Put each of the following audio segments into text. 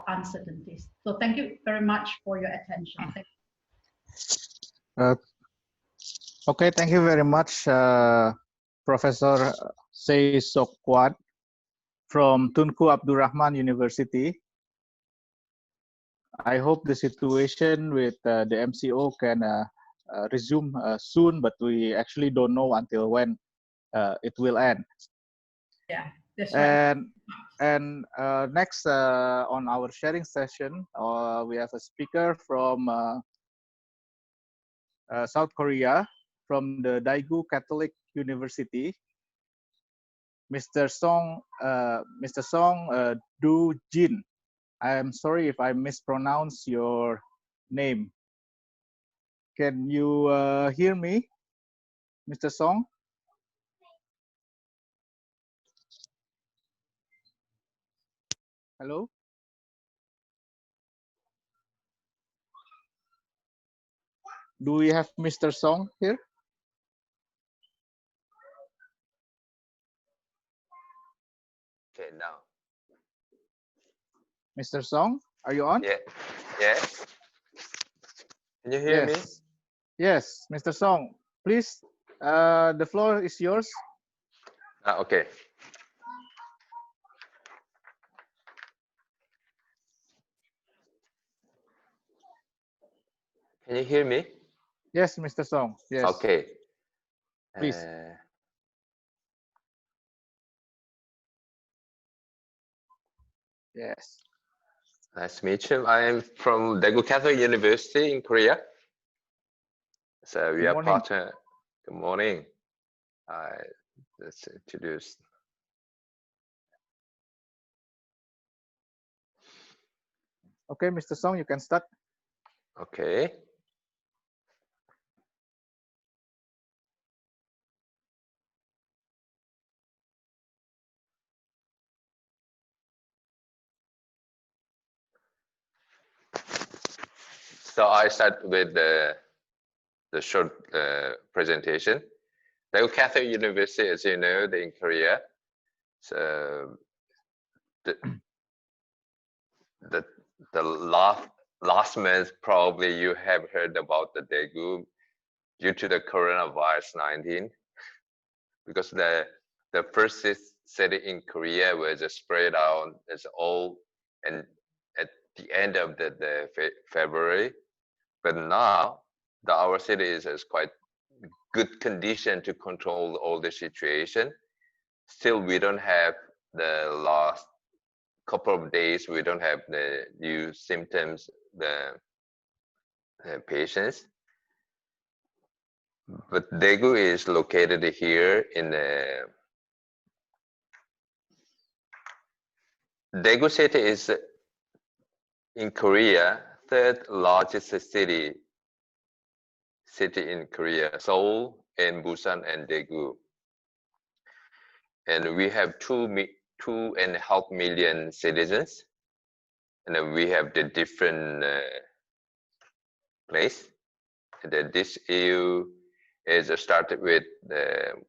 uncertainties. So thank you very much for your attention. Thank you. Okay, thank you very much, Professor Say Sokwat from Tunku Abdul Rahman University. I hope the situation with the MCO can resume soon, but we actually don't know until when it will end. Yeah, that's right. And next on our sharing session, we have a speaker from South Korea, from the Daegu Catholic University, Mr. Song Do Jin. I am sorry if I mispronounce your name. Can you hear me, Mr. Song? Hello? Do we have Mr. Song here? Okay, now. Mr. Song, are you on? Yeah. Yes. Can you hear me? Yes, Mr. Song, please, the floor is yours. Okay. Can you hear me? Yes, Mr. Song. Yes. Okay. Please. Yes. Nice to meet you. I am from Daegu Catholic University in Korea. So we are partner. Good morning. Let's introduce. Okay, Mr. Song, you can start. Okay. So I start with the short presentation. Daegu Catholic University, as you know, in Korea. So the last month, probably you have heard about the Daegu due to the coronavirus 19, because the first city in Korea was spread out as all and at the end of the February, but now our city is quite good condition to control all the situation. Still, we don't have the last couple of days, we don't have the new symptoms, the patients. But Daegu is located here in the Daegu city is in Korea third largest city in Korea, Seoul and Busan and Daegu, and we have 2.5 million citizens, and then we have the different place. This EU is started with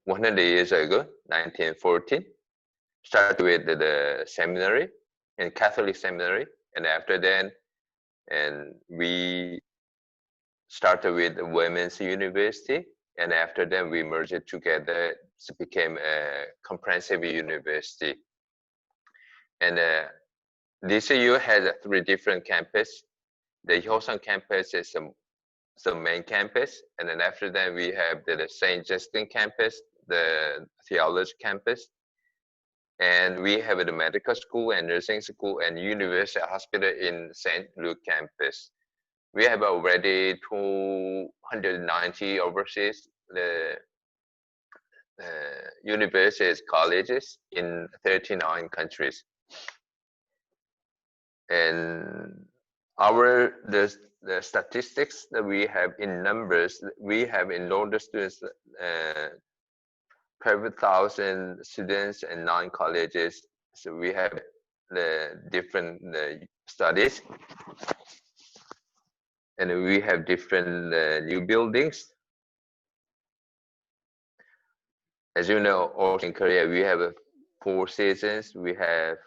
100 years ago, 1914. Started with the seminary and Catholic seminary, and after then, and we started with the women's university, and after then we merged it together. It became a comprehensive university. And this EU has 3 different campus. The Hyosan campus is the main campus, and then after that we have the St. Justin campus, the theology campus, and we have the medical school and nursing school and university hospital in St. Luke campus. We have already 290 overseas universities, colleges in 39 countries. And the statistics that we have in numbers, we have enrolled students, 12,000 students and 9 colleges. So we have the different studies, and we have different new buildings. As you know, also in Korea, we have 4 seasons. We have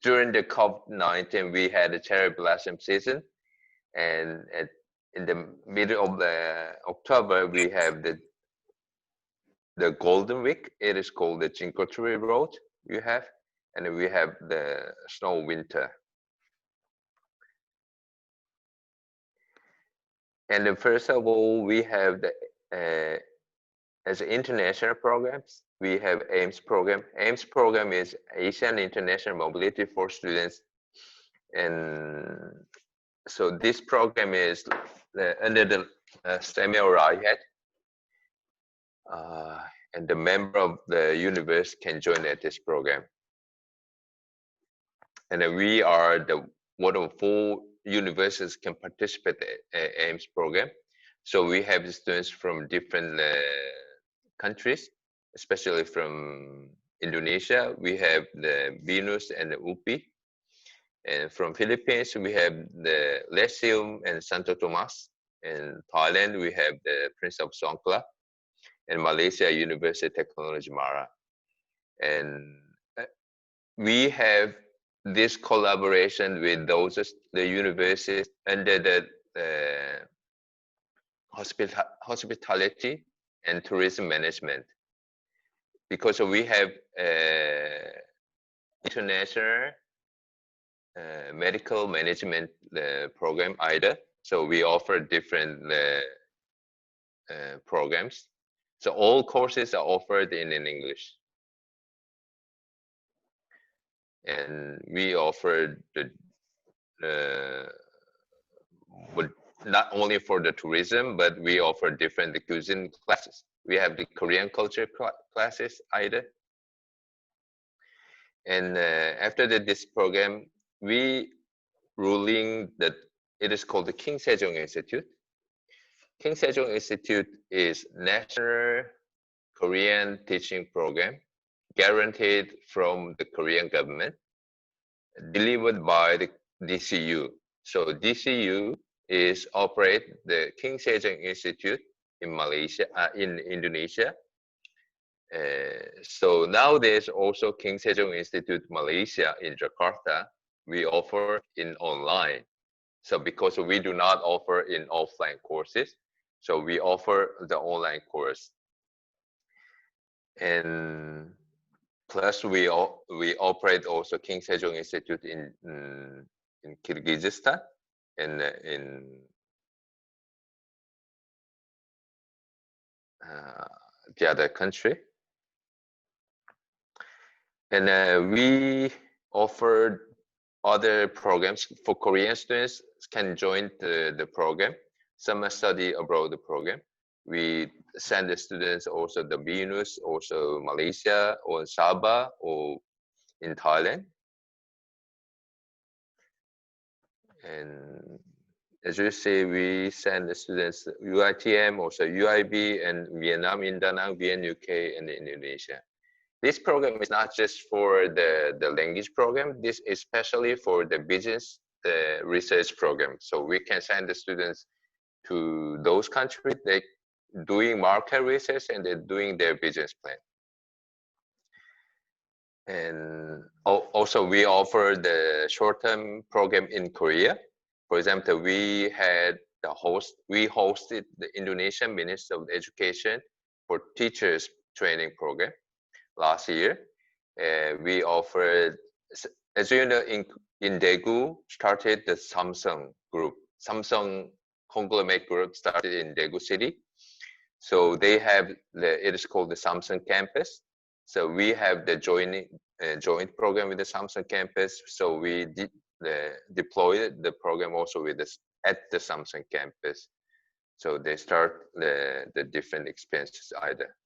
during the COVID-19, we had a cherry blossom season, and in the middle of the October, we have the Golden Week. It is called the Jinkotree Road. We have, and we have the snow winter. And then first of all, we have the as international programs. We have AIMS program. AIMS program is Asian International Mobility for Students, and so this program is under the Samuel Rayet, and the member of the university can join at this program. And we are the one of 4 universities can participate at AIMS program. So we have students from different countries, especially from Indonesia. We have the BINUS and the UPI. And from Philippines, we have the Lyceum and Santo Tomas. In Thailand, we have the Prince of Songkla. And Malaysia, University of Technology Mara. And we have this collaboration with those the universities under the hospitality and tourism management, because we have international medical management program either. So we offer different programs. So all courses are offered in English. And we offer but not only for the tourism, but we offer different cuisine classes. We have the Korean culture classes either. And after this program, we ruling that it is called the King Sejong Institute. King Sejong Institute is National Korean Teaching Program, guaranteed from the Korean government, delivered by the DCU. So DCU is operate the King Sejong Institute in Malaysia, in Indonesia. So nowadays also King Sejong Institute Malaysia in Jakarta, we offer in online. So because we do not offer in offline courses, so we offer the online course. And plus we operate also King Sejong Institute in Kyrgyzstan and in the other country. And we offer other programs for Korean students can join the program, summer study abroad program. We send the students also the BINUS, also Malaysia or Sabah or in Thailand. And as you see, we send the students UITM, also UIB and Vietnam, in Da Nang, VNUK, and Indonesia. This program is not just for the language program. This is especially for the business research program. So we can send the students to those countries. They doing market research and they're doing their business plan. And also we offer the short-term program in Korea. For example, we hosted the Indonesian Ministry of Education for Teachers Training Program last year. We offered, as you know, in Daegu started the Samsung group. Samsung conglomerate group started in Daegu City. So they have it is called the Samsung campus. So we have the joint program with the Samsung campus. So we deployed the program also with this at the Samsung campus. So they start the different experiences either.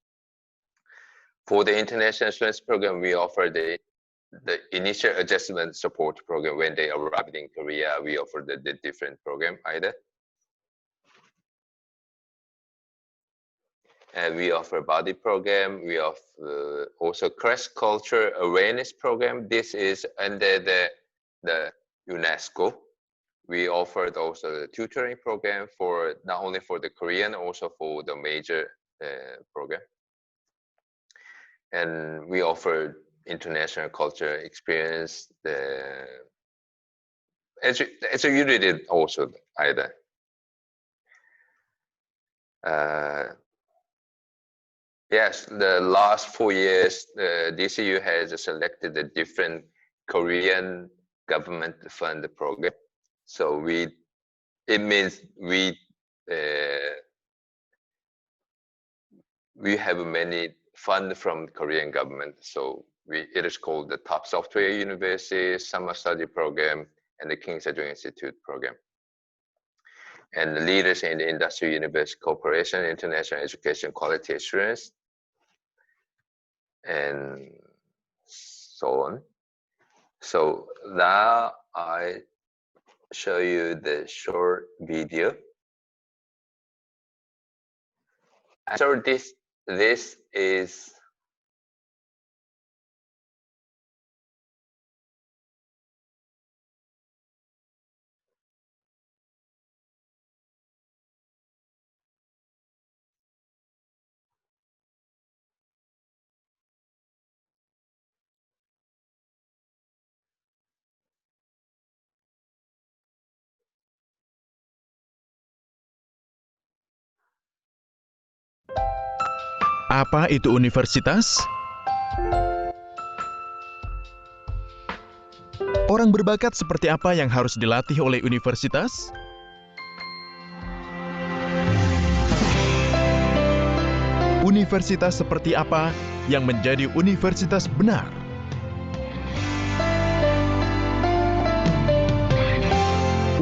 For the international students program, we offer the initial adjustment support program. When they arrived in Korea, we offer the different program either. And we offer body program. We offer also cross culture awareness program. This is under the UNESCO. We offered also the tutoring program for not only for the Korean, also for the major program. And we offer international culture experience. As you read it also either. Yes, the last 4 years, the DCU has selected a different Korean government fund program. So it means we have many fund from Korean government. So it is called the Top Software University Summer Study Program and the King Sejong Institute Program. And the leaders in the Industry University Cooperation, International Education Quality Assurance, and so on. So now I show you the short video. So this is Apa itu universitas? Orang berbakat seperti apa yang harus dilatih oleh universitas? Universitas seperti apa yang menjadi universitas benar?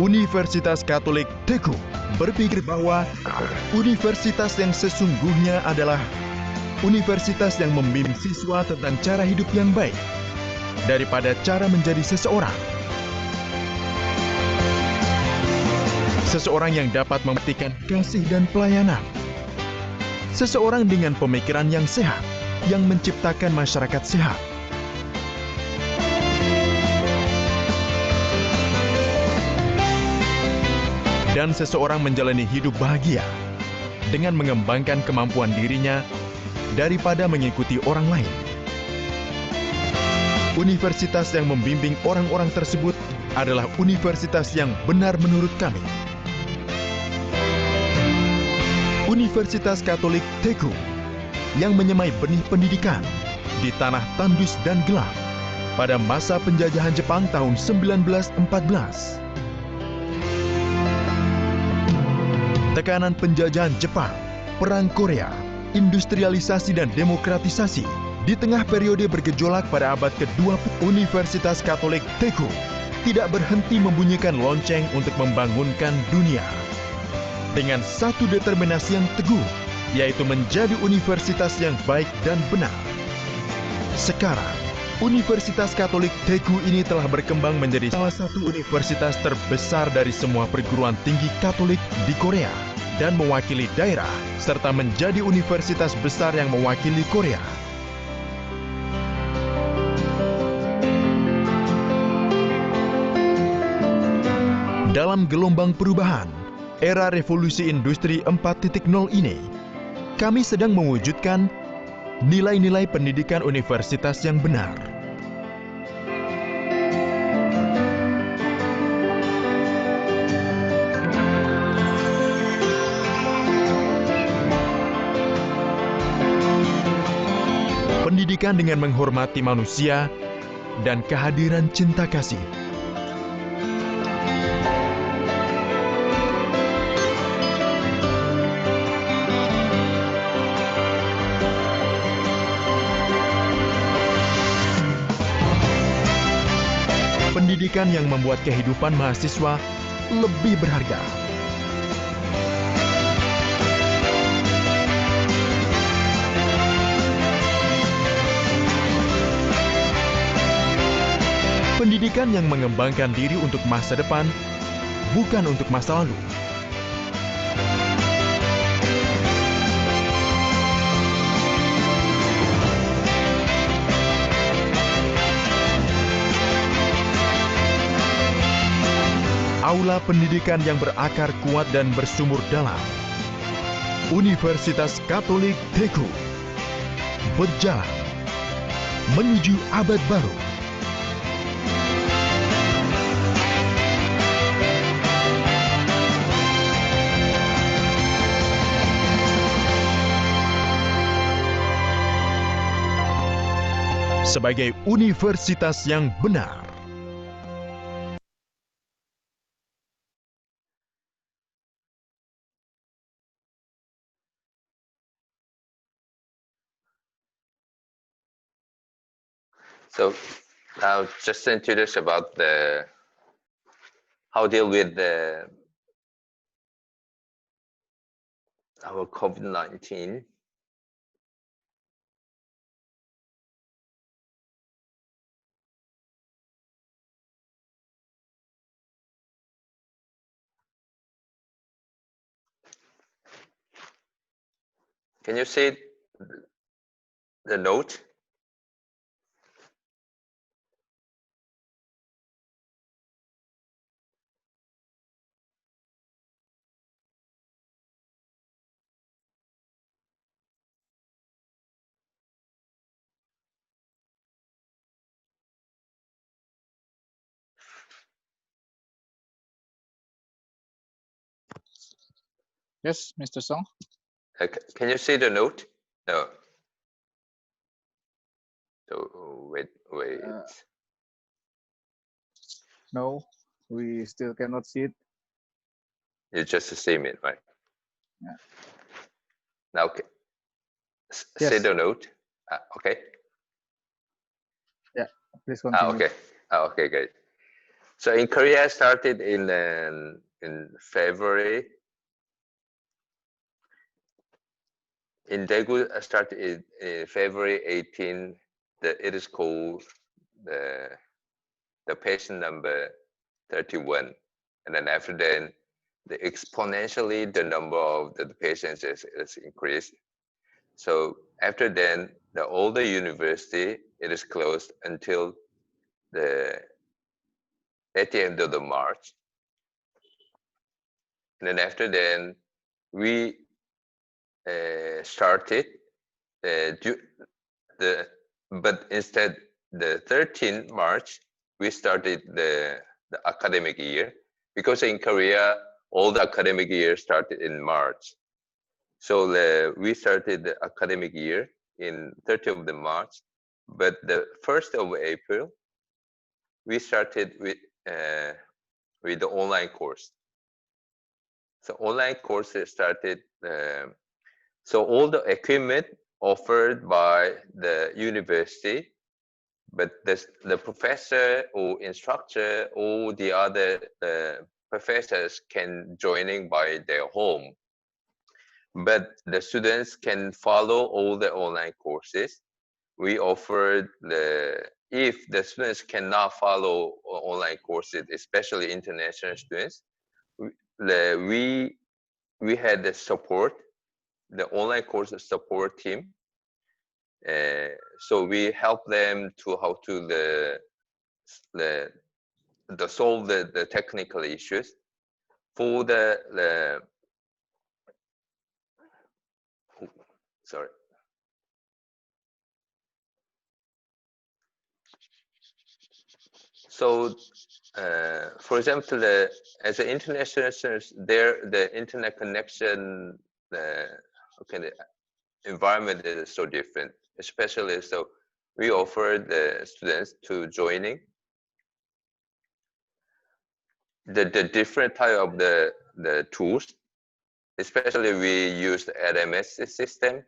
Universitas Katolik Teguh berpikir bahwa universitas yang sesungguhnya adalah universitas yang membimbing siswa tentang cara hidup yang baik daripada cara menjadi seseorang. Seseorang yang dapat membuktikan kasih dan pelayanan. Seseorang dengan pemikiran yang sehat, yang menciptakan masyarakat sehat. Dan seseorang menjalani hidup bahagia dengan mengembangkan kemampuan dirinya daripada mengikuti orang lain. Universitas yang membimbing orang-orang tersebut adalah universitas yang benar menurut kami. Universitas Katolik Teguh yang menyemai benih pendidikan di tanah tandus dan gelap pada masa penjajahan Jepang tahun 1914. Tekanan penjajahan Jepang, Perang Korea, industrialisasi dan demokratisasi di tengah periode bergejolak pada abad ke-20, Universitas Katolik Teguh tidak berhenti membunyikan lonceng untuk membangunkan dunia. Dengan satu determinasi yang teguh, yaitu menjadi universitas yang baik dan benar. Sekarang, Universitas Katolik Teguh ini telah berkembang menjadi salah satu universitas terbesar dari semua perguruan tinggi Katolik di Korea dan mewakili daerah serta menjadi universitas besar yang mewakili Korea. Dalam gelombang perubahan, era revolusi industri 4.0 ini, kami sedang mewujudkan nilai-nilai pendidikan universitas yang benar. Pendidikan dengan menghormati manusia dan kehadiran cinta kasih. Pendidikan yang membuat kehidupan mahasiswa lebih berharga. Pendidikan yang mengembangkan diri untuk masa depan, bukan untuk masa lalu. Aula pendidikan yang berakar kuat dan bersumur dalam. Universitas Katolik Teguh berjalan menuju abad baru. Sebagai universitas yang benar. So now just introduce about the how deal with our COVID-19. Can you see the note? Yes, Mr. Song. Can you see the note? No. So wait. No, we still cannot see it. You just see it, right? Yeah. Now, okay. Yes. See the note. Okay. Yeah, please continue. Okay. Okay, great. So in Korea, started in February. In Daegu, started in February 18. It is called the patient number 31, and then after that, exponentially the number of the patients is increased. So after then, the older university, it is closed until at the end of the March. And then after then, we started but instead the 13th March, we started the academic year, because in Korea, all the academic year started in March. So we started the academic year in 30th of the March, but the 1st of April, we started with the online course. So online courses started. So all the equipment offered by the university, but the professor or instructor or the other professors can joining by their home. But the students can follow all the online courses. We offered if the students cannot follow online courses, especially international students, we had the support, the online course support team. So we help them to how to solve the technical issues for sorry. So, for example, as an international student, the internet connection, the environment is so different. Especially, so we offer the students to joining the different type of the tools. Especially, we use the LMS system.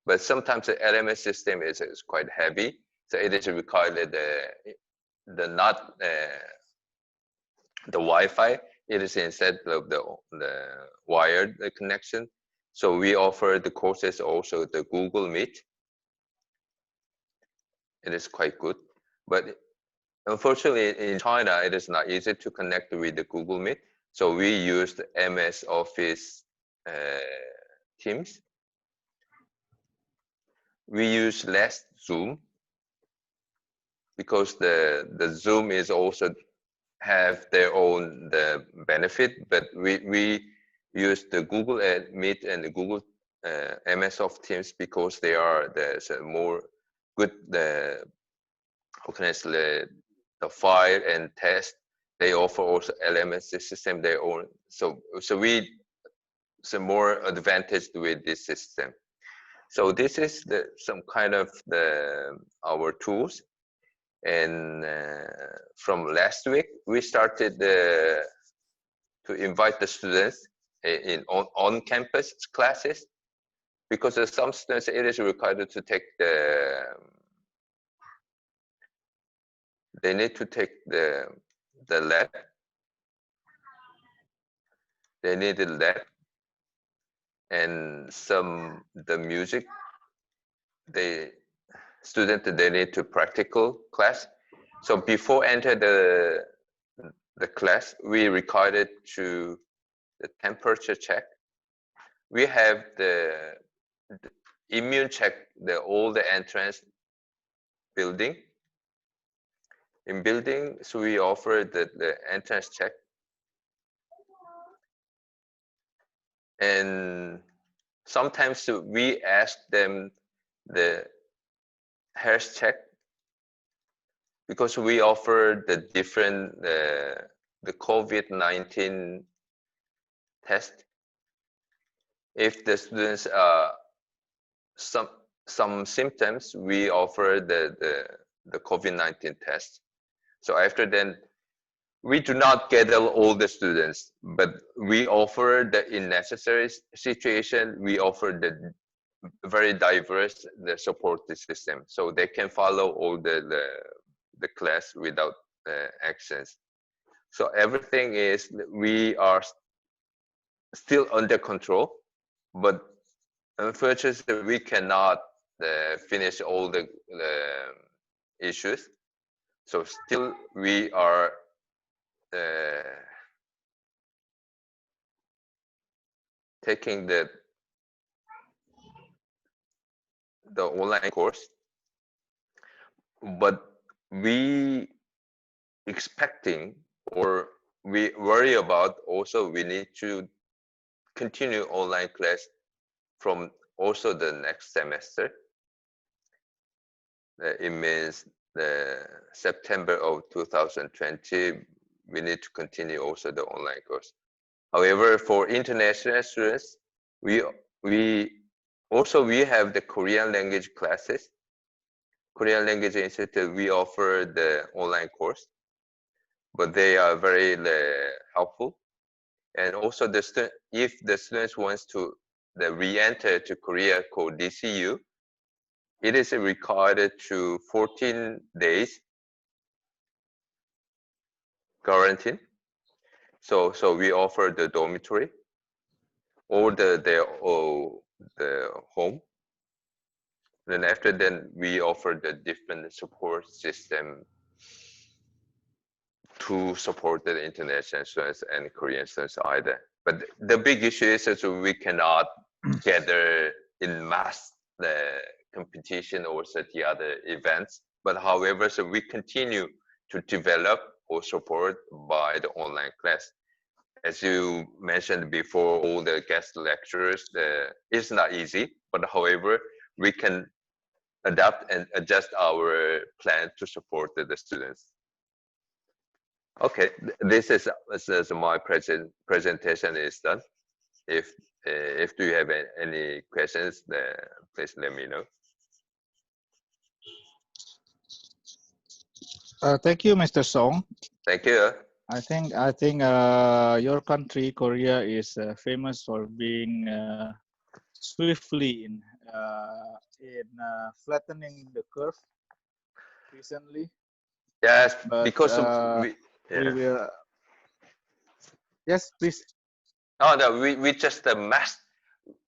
But sometimes the LMS system is quite heavy, so it is required not the Wi-Fi. It is instead of the wired connection. So we offer the courses also the Google Meet. It is quite good, but unfortunately in China it is not easy to connect with the Google Meet. So we use the MS Office Teams. We use less Zoom, because the Zoom is also have their own benefit, but we use the Google Meet and the Google MS Office Teams because they are more good how can I say, the file and test. They offer also LMS system their own. So more advantage with this system. So this is some kind of our tools. And from last week, we started to invite the students in on-campus classes, because some students it is required to take they need to take the lab. They need the lab and the music. They need to practical class. So before enter the class, we recorded to the temperature check. We have the immune check all the entrance building. In building, so we offer the entrance check. And sometimes we ask them the health check, because we offer the different the COVID-19 test. If the students some symptoms, we offer the COVID-19 test. So after then, we do not gather all the students, but we offer in necessary situation, we offer the very diverse support system, so they can follow all the class without accents. So everything is, we are still under control, but unfortunately we cannot finish all the issues. So still we are taking the online course, but we expecting, or we worry about also, we need to continue online class from also the next semester. It means the September of 2020, we need to continue also the online course. However, for international students, we have the Korean language classes. Korean Language Institute, we offer the online course, but they are very helpful. And also if the students wants to re-enter to Korea called DCU, it is required to 14 days quarantine. So we offer the dormitory or the home. Then after then, we offer the different support system to support the international students and Korean students either. But the big issue is that we cannot gather in mass the competition or such other events. But however, so we continue to develop or support by the online class. As you mentioned before, all the guest lecturers, it's not easy, but however, we can adapt and adjust our plan to support the students. Okay, this is my presentation is done. If do you have any questions, please let me know. Thank you, Mr. Song. Thank you. I think your country, Korea, is famous for being swiftly in flattening the curve recently. Yes, But, because we will. Yes, please. Oh no, we just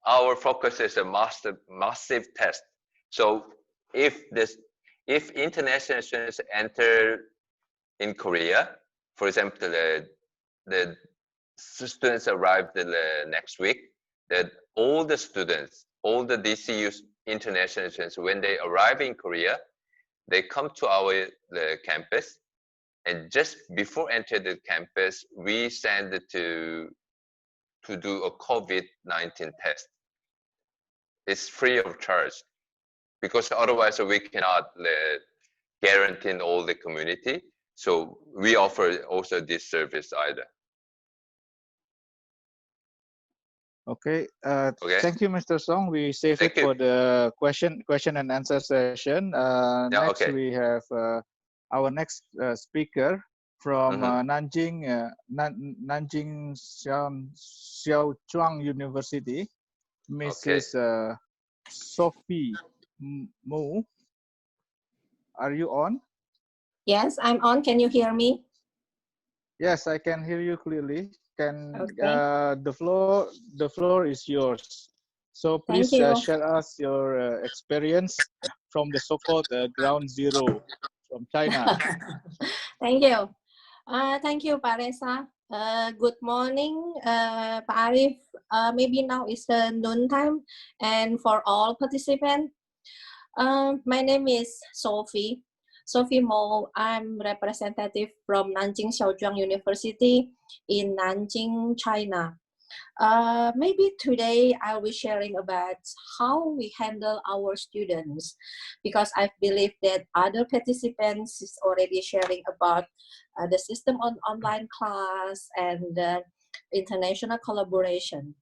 our focus is a massive test. So if international students enter in Korea, for example, the students arrive next week, that all the students, all the DCU international students, when they arrive in Korea, they come to our campus, and just before enter the campus, we send it to do a COVID-19 test. It's free of charge. because otherwise we cannot guarantee all the community. So we offer also this service either. Okay. Okay. Thank you, Mr. Song. We save Thank it you. for the question and answer session. Yeah, Next, okay. we have our next speaker from Nanjing, Nanjing Xiaochuang University, Mrs. Sophie Mu. Are you on? Yes, I'm on. Can you hear me? Yes, I can hear you clearly. Can Okay. the floor is yours. So please Thank you. share us your experience from the so-called ground zero from China. Thank you. Thank you, Paresa. Good morning, Pak Arif. Maybe now is noon time, and for all participants, my name is Sophie. Sophie Mo. I'm representative from Nanjing Xiaochuang University in Nanjing, China. Maybe today I'll be sharing about how we handle our students, because I believe that other participants is already sharing about the system on online class and international collaboration.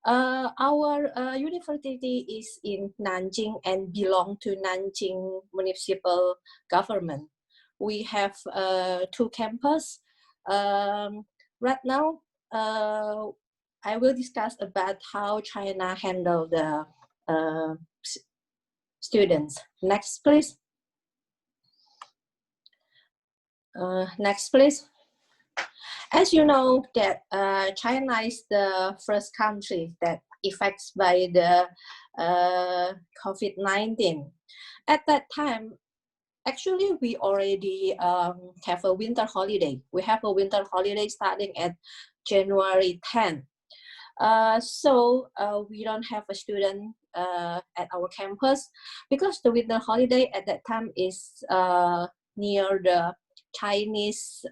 Our university is in Nanjing and belong to Nanjing municipal government. We have 2 campuses. Right now, I will discuss about how China handle the students. Next, please. Next, please. As you know, that China is the first country that affected by the COVID-19. At that time, actually, we already have a winter holiday. We have a winter holiday starting at January 10th. So we don't have a student at our campus because the winter holiday at that time is near the Chinese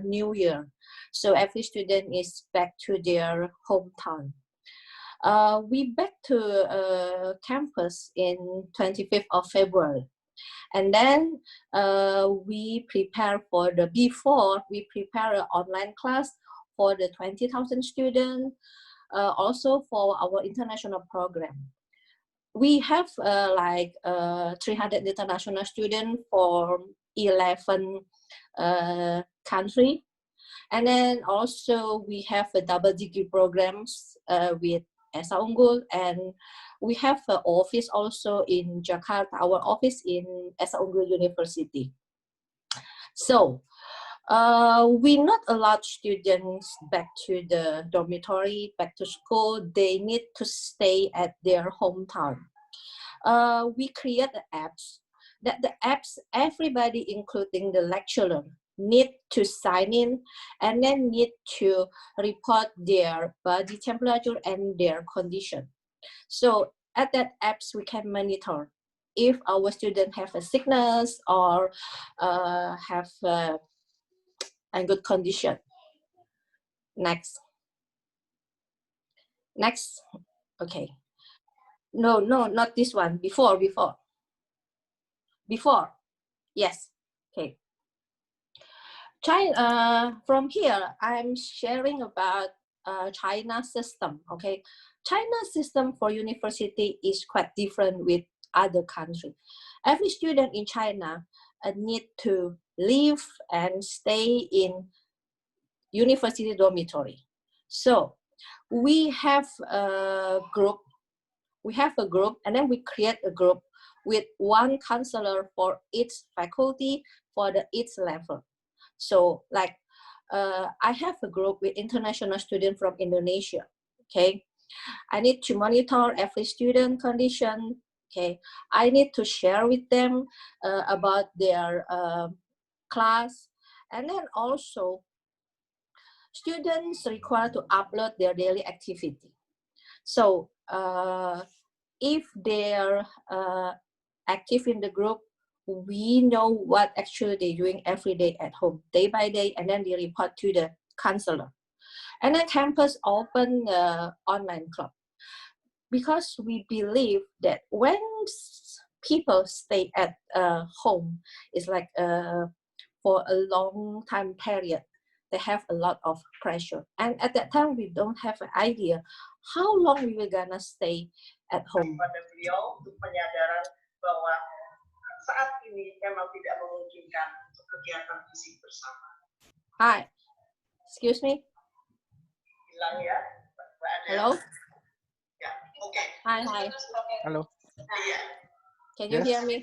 New Year. So every student is back to their hometown. We back to campus in 25th of February. And then we prepare for the we prepare an online class for the 20,000 students, also for our international program. We have 300 international students for 11 countries. And then also we have a double degree programs with Esa Unggul, and we have an office also in Jakarta, our office in Esa Unggul University. So we not allow students back to the dormitory, back to school. They need to stay at their hometown. We create the apps. That the apps, everybody, including the lecturer, need to sign in and then need to report their body temperature and their condition. So at that apps, we can monitor if our student have a sickness or have a good condition. Next. Next. Okay. No, not this one. Before. Yes. Okay. China, from here, I'm sharing about China system. Okay, China system for university is quite different with other countries. Every student in China need to live and stay in university dormitory. So we have a group. And then we create a group with one counselor for each faculty for each level. So like I have a group with international students from Indonesia. Okay, I need to monitor every student condition. Okay, I need to share with them about their class, and then also students required to upload their daily activity. So if they're active in the group, we know what actually they're doing every day at home, day by day, and then they report to the counselor. And then campus open the online club, because we believe that when people stay at home is like for a long time period. They have a lot of pressure, and at that time we don't have an idea how long we were gonna stay at home. Pada beliau untuk penyadaran bahwa saat ini memang tidak memungkinkan untuk kegiatan fisik bersama. Hi, excuse me. Hilang ya, Mbak Adel? Hello. Ya, oke. Hi. Hello. Iya. Can you Yes. hear me?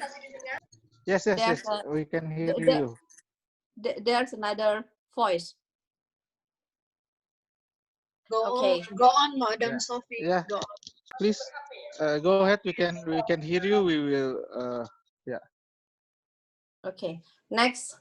Yes, There's we can hear the- you. There's another voice. Go on, Madam Yeah. Sophie. Yeah. Go on. Please go ahead. We can hear you. We will. Okay. Next.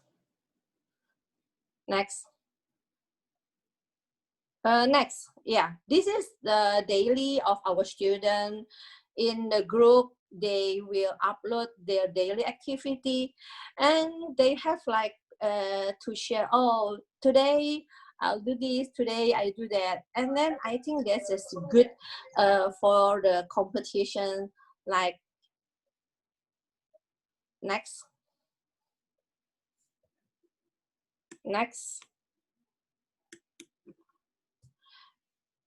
Yeah, this is the daily of our student. In the group, they will upload their daily activity, and they have like to share. Oh, today I'll do this. Today I do that, and then I think this is good for the competition. Like next.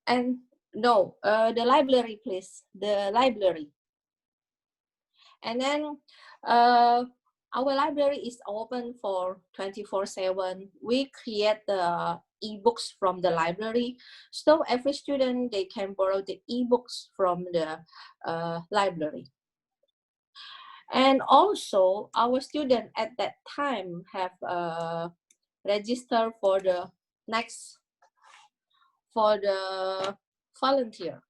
And no, the library, please. The library. And then our library is open for 24/7. We create the ebooks from the library, so every student, they can borrow the ebooks from the library. And also our student at that time have registered for the volunteer.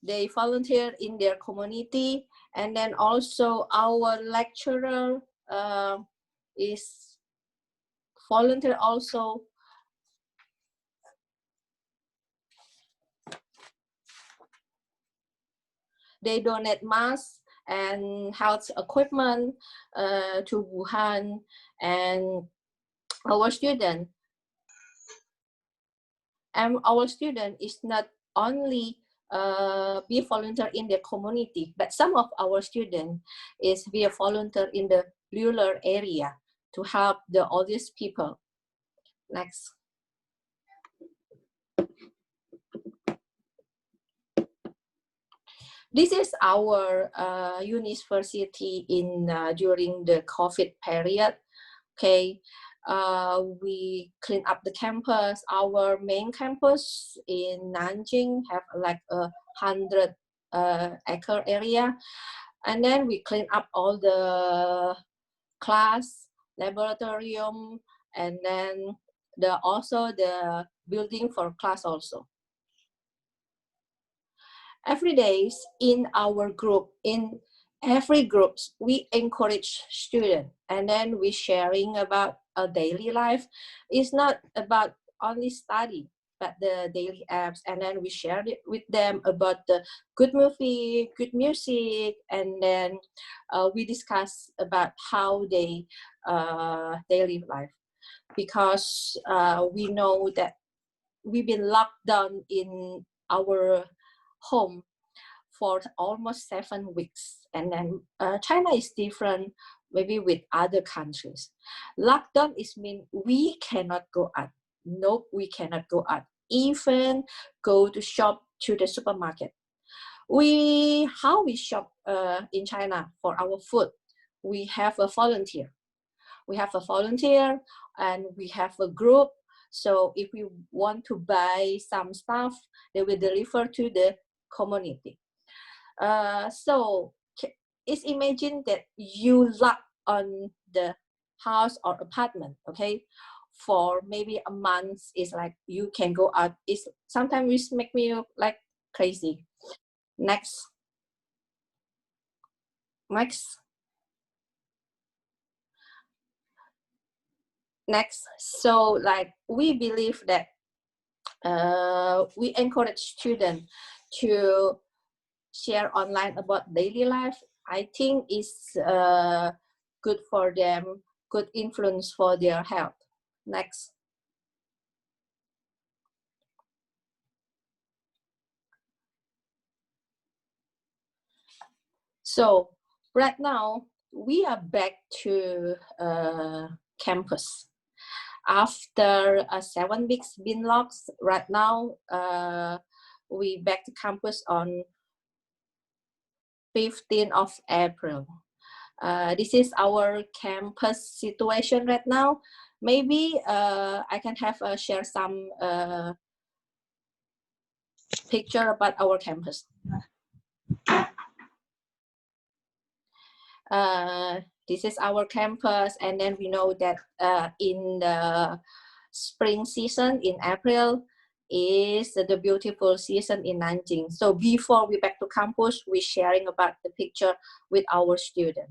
They volunteer in their community, and then also our lecturer is volunteer also. They donate masks and health equipment to Wuhan, and our student is not only be a volunteer in the community, but some of our students is be a volunteer in the rural area to help the oldest people. Next. This is our university in during the COVID period. Okay, we clean up the campus. Our main campus in Nanjing have like 100-acre area, and then we clean up all the class, laboratorium, and then also the building for class also. Every day in our group, in every group, we encourage students, and then we sharing about a daily life. It's not about only study, but the daily apps, and then we share it with them about the good movie, good music, and then we discuss about how they live life, because we know that we've been locked down in our home for almost 7 weeks, and then China is different maybe with other countries. Lockdown is mean we cannot go out. Nope, we cannot go out, even go to shop to the supermarket. How we shop in China for our food? We have a volunteer. And we have a group. So if we want to buy some stuff, they will deliver to the community. So it's imagine that you lock on the house or apartment, okay, for maybe a month. It's like you can go out. It's sometimes make me like crazy. Next. So like we believe that we encourage students to share online about daily life. I think is good for them, good influence for their health. Next. So right now we are back to campus. After 7 weeks been locked, right now we back to campus on 15th of April. This is our campus situation right now. Maybe I can have share some picture about our campus. This is our campus, and then we know that in the spring season in April is the beautiful season in Nanjing. So before we back to campus, we sharing about the picture with our student.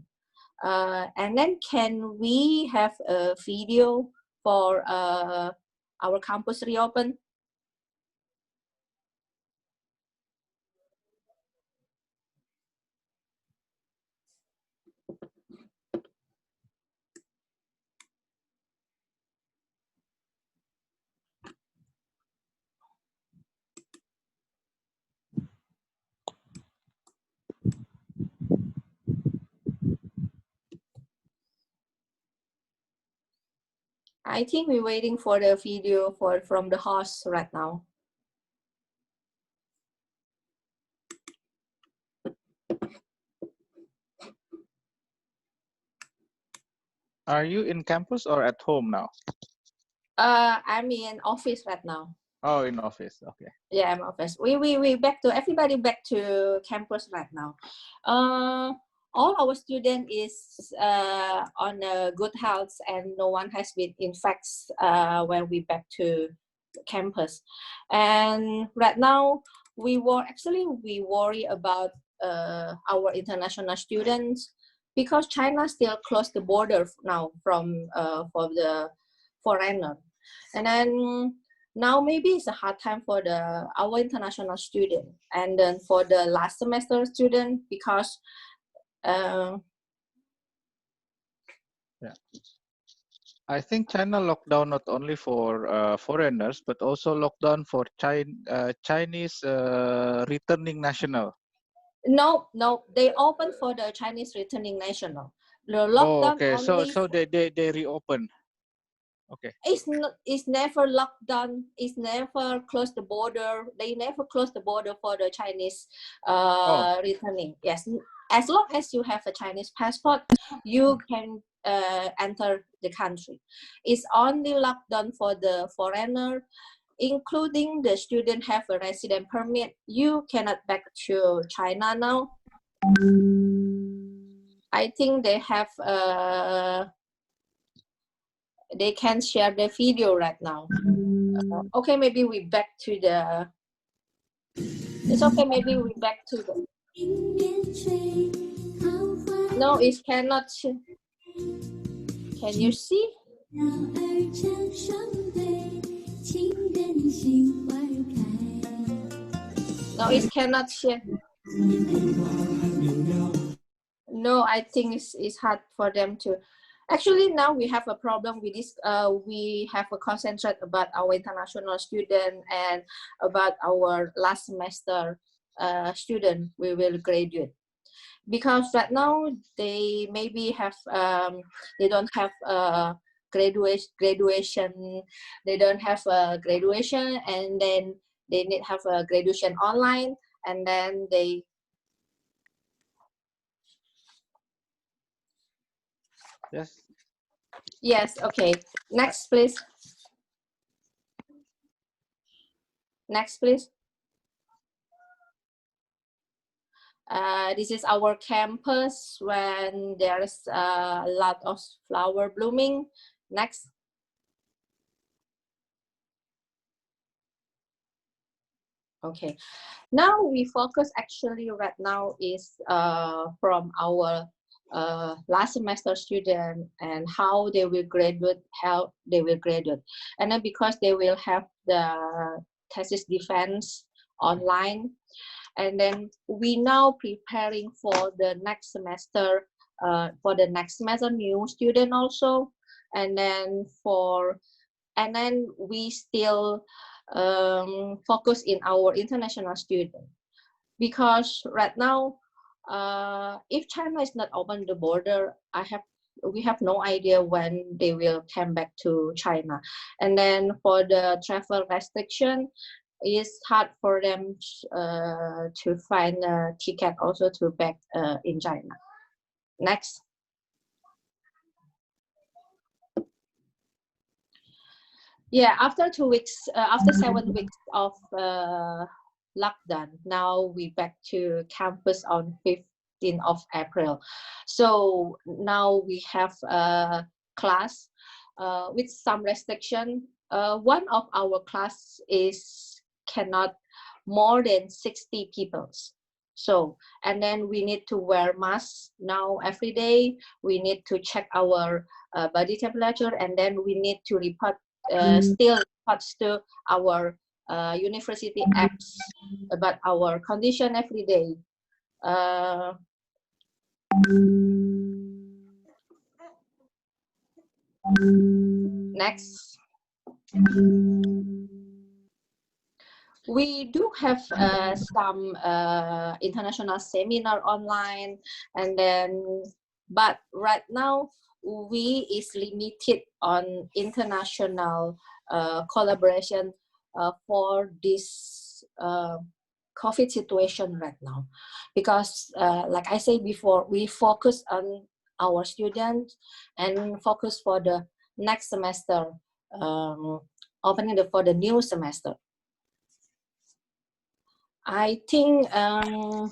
And then can we have a video for our campus reopen? I think we're waiting for the video from the host right now. Are you in campus or at home now? I'm in office right now. Oh, in office. Okay. Yeah, I'm office. We back to everybody back to campus right now. All our student is on good health, and no one has been infected when we back to campus. And right now we worry about our international students, because China still closed the border now from for the foreigner. And then now maybe it's a hard time for our international student, and then for the last semester student, because Yeah, I think China locked down not only for foreigners, but also lockdown for Chinese returning national. no, they open for the Chinese returning national. The lockdown okay. only So they reopen. Okay. It's never locked down. It's never closed the border. They never closed the border for the Chinese returning. Yes, as long as you have a Chinese passport, you can enter the country. It's only locked down for the foreigner, including the student have a resident permit. You cannot back to China now. I think they have they can share the video right now. Okay, maybe we back to the. It's okay. Maybe we back to the. No, it cannot. Can you see? No, it cannot share. No, I think it's hard for them to. Actually, now we have a problem with this. We have a concentrate about our international student and about our last semester student we will graduate. Because right now they maybe have they don't have graduation. They don't have a graduation, and then they need have a graduation online, and then they. Yes. Yes, okay. Next, please. Next, please. This is our campus when there's a lot of flower blooming. Next. Okay. Now we focus actually right now is from our last semester student and how they will graduate, and then because they will have the thesis defense online, and then we now preparing for the next semester new student also, and then we still focus in our international student, because right now if China is not open the border, we have no idea when they will come back to China. And then for the travel restriction, it's hard for them to find a ticket also to back in China. Next. Yeah, after 2 weeks, after 7 weeks of lockdown, now we back to campus on 15th of April. So now we have a class with some restriction. One of our class is cannot more than 60 people. So, and then we need to wear masks now every day. We need to check our body temperature, and then we need to report still reports to our university apps about our condition every day. Next. We do have some international seminar online, and then, but right now we is limited on international collaboration for this COVID situation right now, because like I said before, we focus on our students and focus for the next semester, opening for the new semester. I think right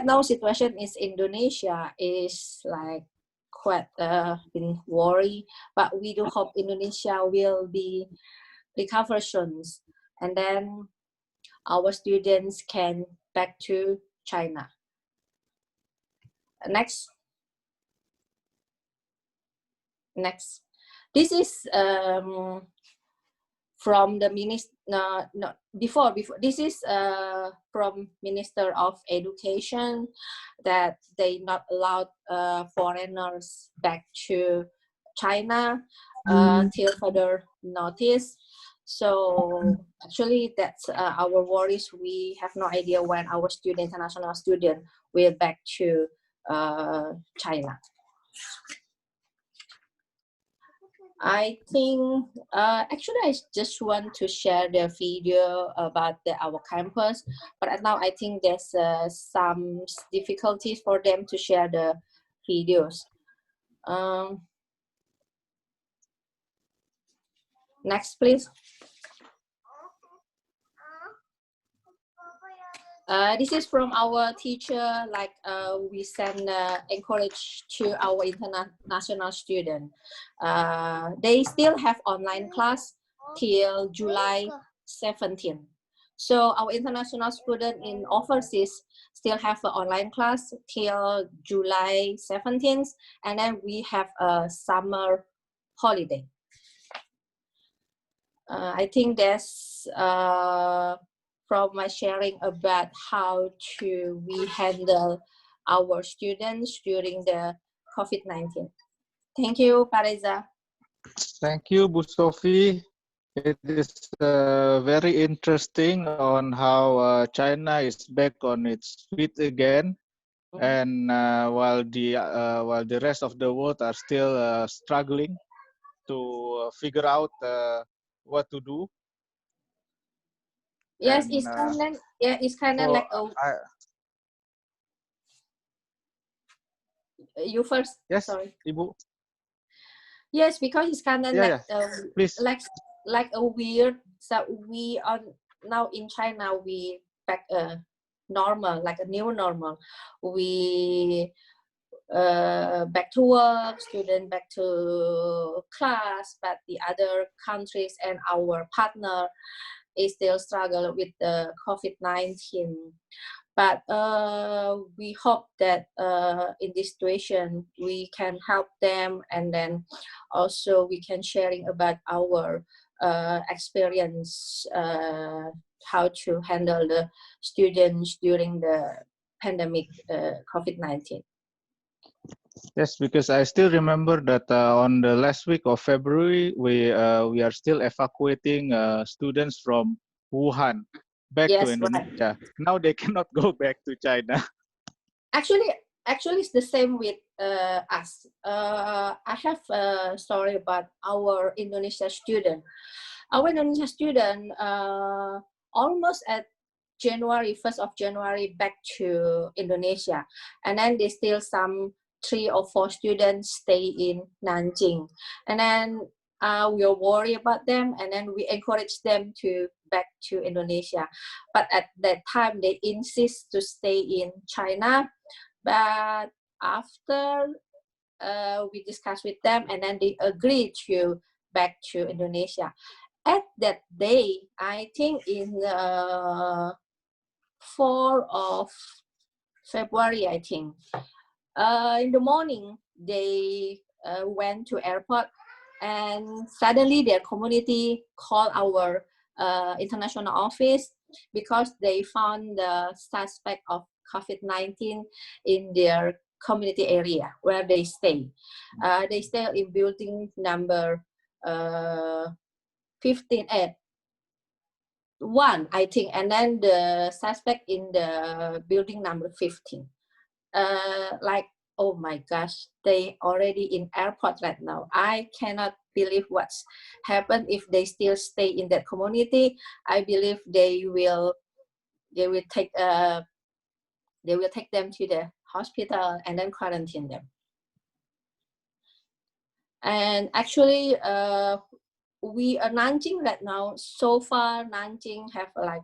now situation is Indonesia is like quite been worry, but we do hope Indonesia will be recover soon, and then our students can back to China. Next. Next. This is from the minister. Before this is from Minister of Education that they not allowed foreigners back to China till further notice. So actually that's our worries. We have no idea when our international student will back to China. I think actually I just want to share the video about our campus, but now I think there's some difficulties for them to share the videos. Next, please. This is from our teacher, like we send encourage to our international student. They still have online class till July 17. So our international student in overseas still have an online class till July 17th, and then we have a summer holiday. I think that's from my sharing about how we handle our students during the COVID-19. Thank you, Pak Reza. Thank you, Bu Sophie. It is very interesting on how China is back on its feet again, and while the rest of the world are still struggling to figure out what to do. Yes, and, it's kind of like a. You first. Yes, sorry. Ibu. Yes, because it's kind of like a weird. So we are now in China. We back normal, like a new normal. We back to work, student back to class, but the other countries and our partner is still struggle with the COVID-19. But we hope that in this situation we can help them, and then also we can sharing about our experience how to handle the students during the pandemic COVID-19. Yes, because I still remember that on the last week of February, we are still evacuating students from Wuhan back to Indonesia. Right. Now they cannot go back to China. Actually, it's the same with us. I have a story about our Indonesia student. Our Indonesia student almost at January, 1st of January, back to Indonesia. And then there's still some 3 or 4 students stay in Nanjing. And then we are worried about them, and then we encourage them to back to Indonesia. But at that time, they insist to stay in China. But after we discussed with them, and then they agreed to back to Indonesia. At that day, I think in 4 of February, I think. In the morning, they went to airport, and suddenly their community called our international office because they found the suspect of COVID-19 in their community area where they stay. They stay in building number 1, I think, and then the suspect in the building number 15. Like, oh my gosh, they already in airport right now. I cannot believe what's happened. If they still stay in that community, I believe they will take them to the hospital and then quarantine them. And actually, we are Nanjing right now. So far, Nanjing have like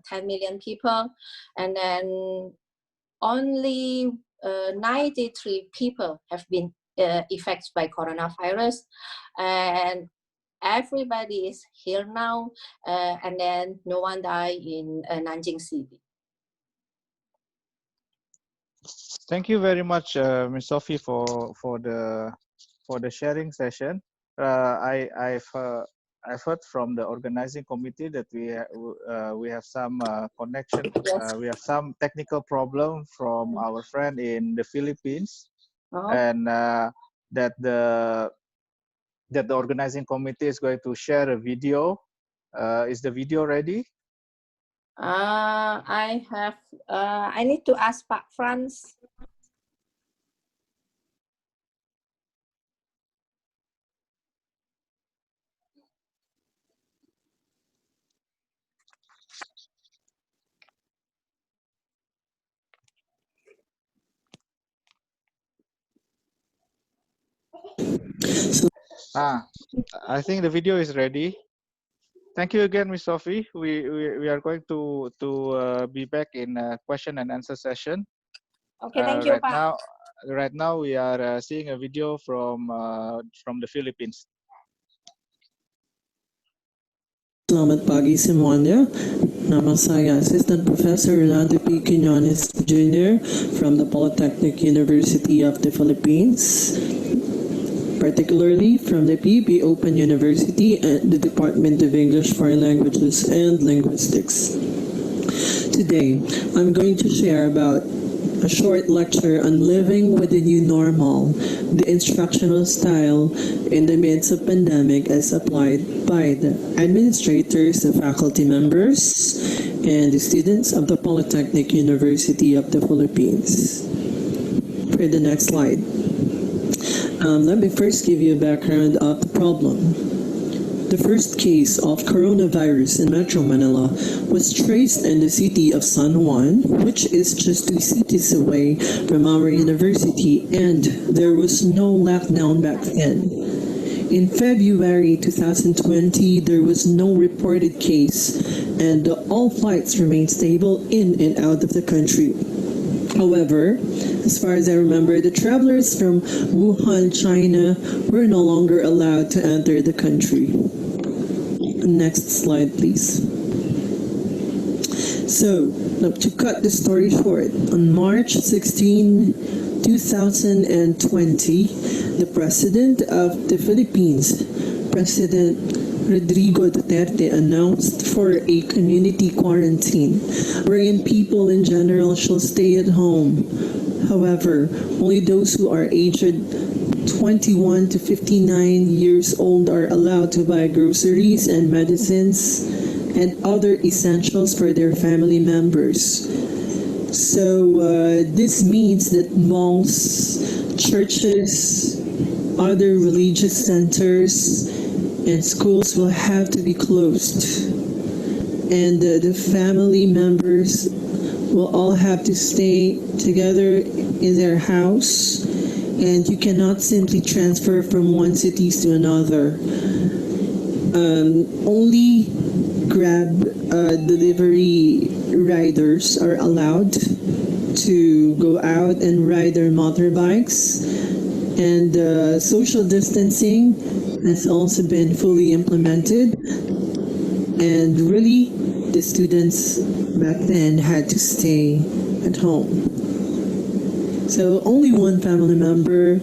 10 million people, and then only 93 people have been affected by coronavirus, and everybody is here now, and then no one died in Nanjing City. Thank you very much, Ms. Sophie, for the sharing session. I've heard from the organizing committee that we have some connection. Yes. We have some technical problem from our friend in the Philippines, Oh. and that the organizing committee is going to share a video. Is the video ready? I need to ask Pak Franz. I think the video is ready. Thank you again, Ms. Sophie. We are going to be back in a question and answer session. Okay, thank you, Pak. Right now we are seeing a video from the Philippines. Selamat pagi semuanya. Nama saya Assistant Professor Rolando P. Quinones Jr. from the Polytechnic University of the Philippines, particularly from the PB Open University and the Department of English Foreign Languages and Linguistics. Today, I'm going to share about a short lecture on living with the new normal, the instructional style in the midst of pandemic as applied by the administrators, the faculty members, and the students of the Polytechnic University of the Philippines. For the next slide. Let me first give you a background of the problem. The first case of coronavirus in Metro Manila was traced in the city of San Juan, which is just 2 cities away from our university, and there was no lockdown back then. In February 2020, there was no reported case, and all flights remained stable in and out of the country. However, as far as I remember, the travelers from Wuhan, China were no longer allowed to enter the country. Next slide, please. So, to cut the story short, on March 16, 2020, the President of the Philippines, President Rodrigo Duterte, announced for a community quarantine, wherein people in general shall stay at home. However, only those who are aged 21 to 59 years old are allowed to buy groceries and medicines and other essentials for their family members. So this means that malls, churches, other religious centers, and schools will have to be closed. And the family members will all have to stay together in their house, and you cannot simply transfer from one city to another. Only Grab delivery riders are allowed to go out and ride their motorbikes, and social distancing has also been fully implemented. And really, the students back then had to stay at home. So only one family member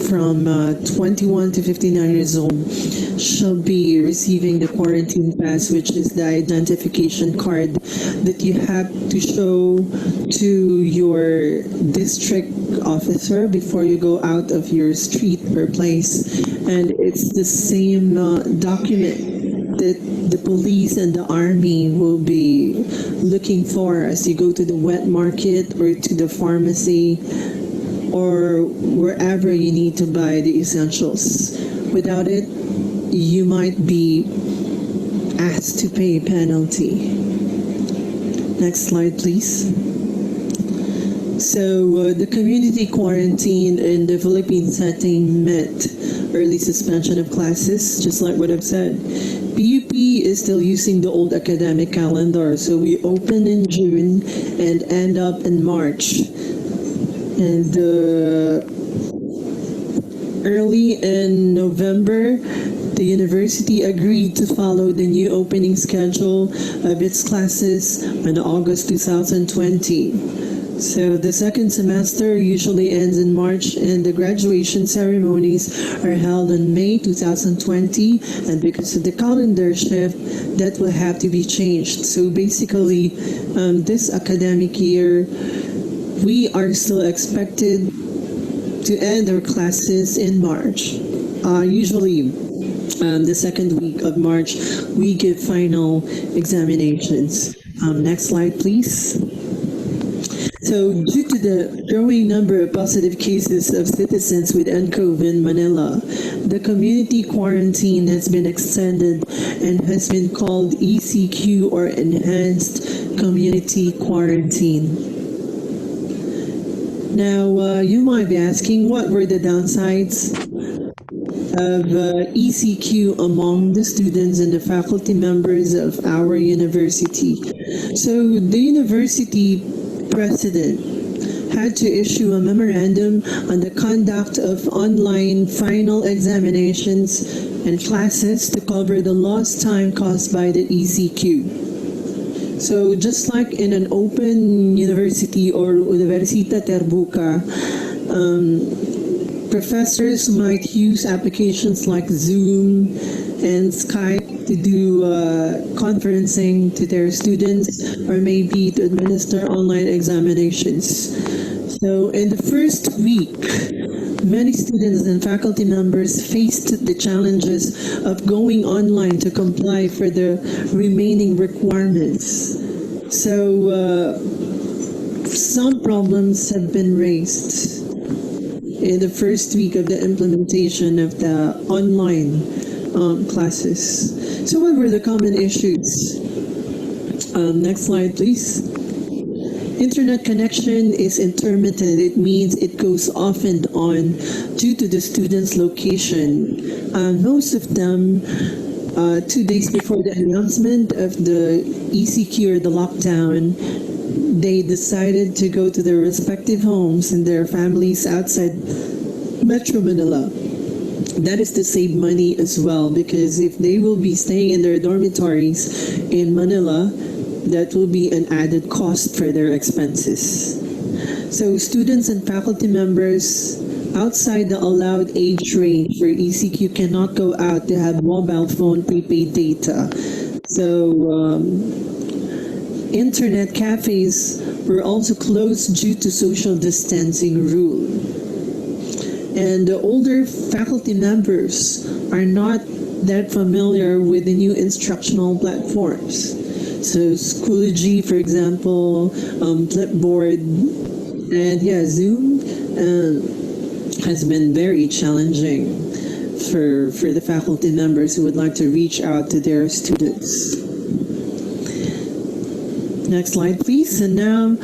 from 21 to 59 years old shall be receiving the quarantine pass, which is the identification card that you have to show to your district officer before you go out of your street or place. And it's the same document that the police and the army will be looking for as you go to the wet market or to the pharmacy or wherever you need to buy the essentials. Without it, you might be asked to pay a penalty. Next slide, please. So the community quarantine in the Philippine setting meant early suspension of classes, just like what I've said. PUP is still using the old academic calendar, so we open in June and end up in March. And early in November, the university agreed to follow the new opening schedule of its classes in August 2020. So the second semester usually ends in March, and the graduation ceremonies are held in May 2020. And because of the calendar shift, that will have to be changed. So basically, this academic year, we are still expected to end our classes in March. Usually, the second week of March, we give final examinations. Next slide, please. So, due to the growing number of positive cases of citizens with nCoV in Manila, the community quarantine has been extended and has been called ECQ, or Enhanced Community Quarantine. Now, you might be asking, what were the downsides of ECQ among the students and the faculty members of our university? So, the university president had to issue a memorandum on the conduct of online final examinations and classes to cover the lost time caused by the ECQ. So just like in an open university or Universita Terbuka, professors might use applications like Zoom and Skype to do conferencing to their students, or maybe to administer online examinations. So in the first week, many students and faculty members faced the challenges of going online to comply for the remaining requirements. So some problems have been raised in the first week of the implementation of the online classes. So what were the common issues? Next slide, please. Internet connection is intermittent. It means it goes off and on due to the student's location. Most of them, 2 days before the announcement of the ECQ or the lockdown, they decided to go to their respective homes and their families outside Metro Manila. That is to save money as well, because if they will be staying in their dormitories in Manila, that will be an added cost for their expenses. So students and faculty members outside the allowed age range for ECQ cannot go out to have mobile phone prepaid data. So internet cafes were also closed due to social distancing rule. And the older faculty members are not that familiar with the new instructional platforms. So Schoology, for example, Flipboard, and yeah, Zoom has been very challenging for the faculty members who would like to reach out to their students. Next slide, please. And now,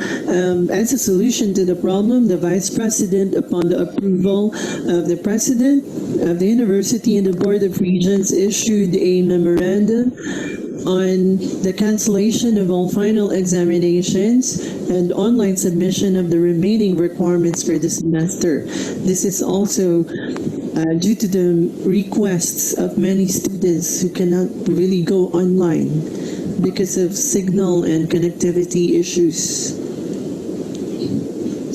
as a solution to the problem, the Vice President, upon the approval of the President of the University and the Board of Regents, issued a memorandum on the cancellation of all final examinations and online submission of the remaining requirements for the semester. This is also due to the requests of many students who cannot really go online because of signal and connectivity issues.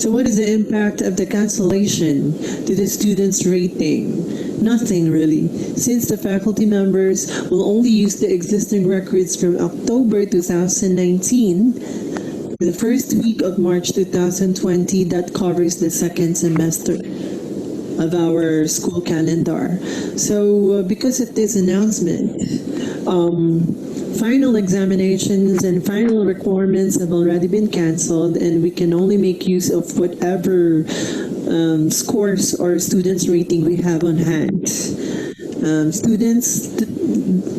So what is the impact of the cancellation to the students' rating? Nothing really, since the faculty members will only use the existing records from October 2019, the first week of March 2020 that covers the second semester of our school calendar. So because of this announcement, final examinations and final requirements have already been canceled, and we can only make use of whatever scores or students' rating we have on hand.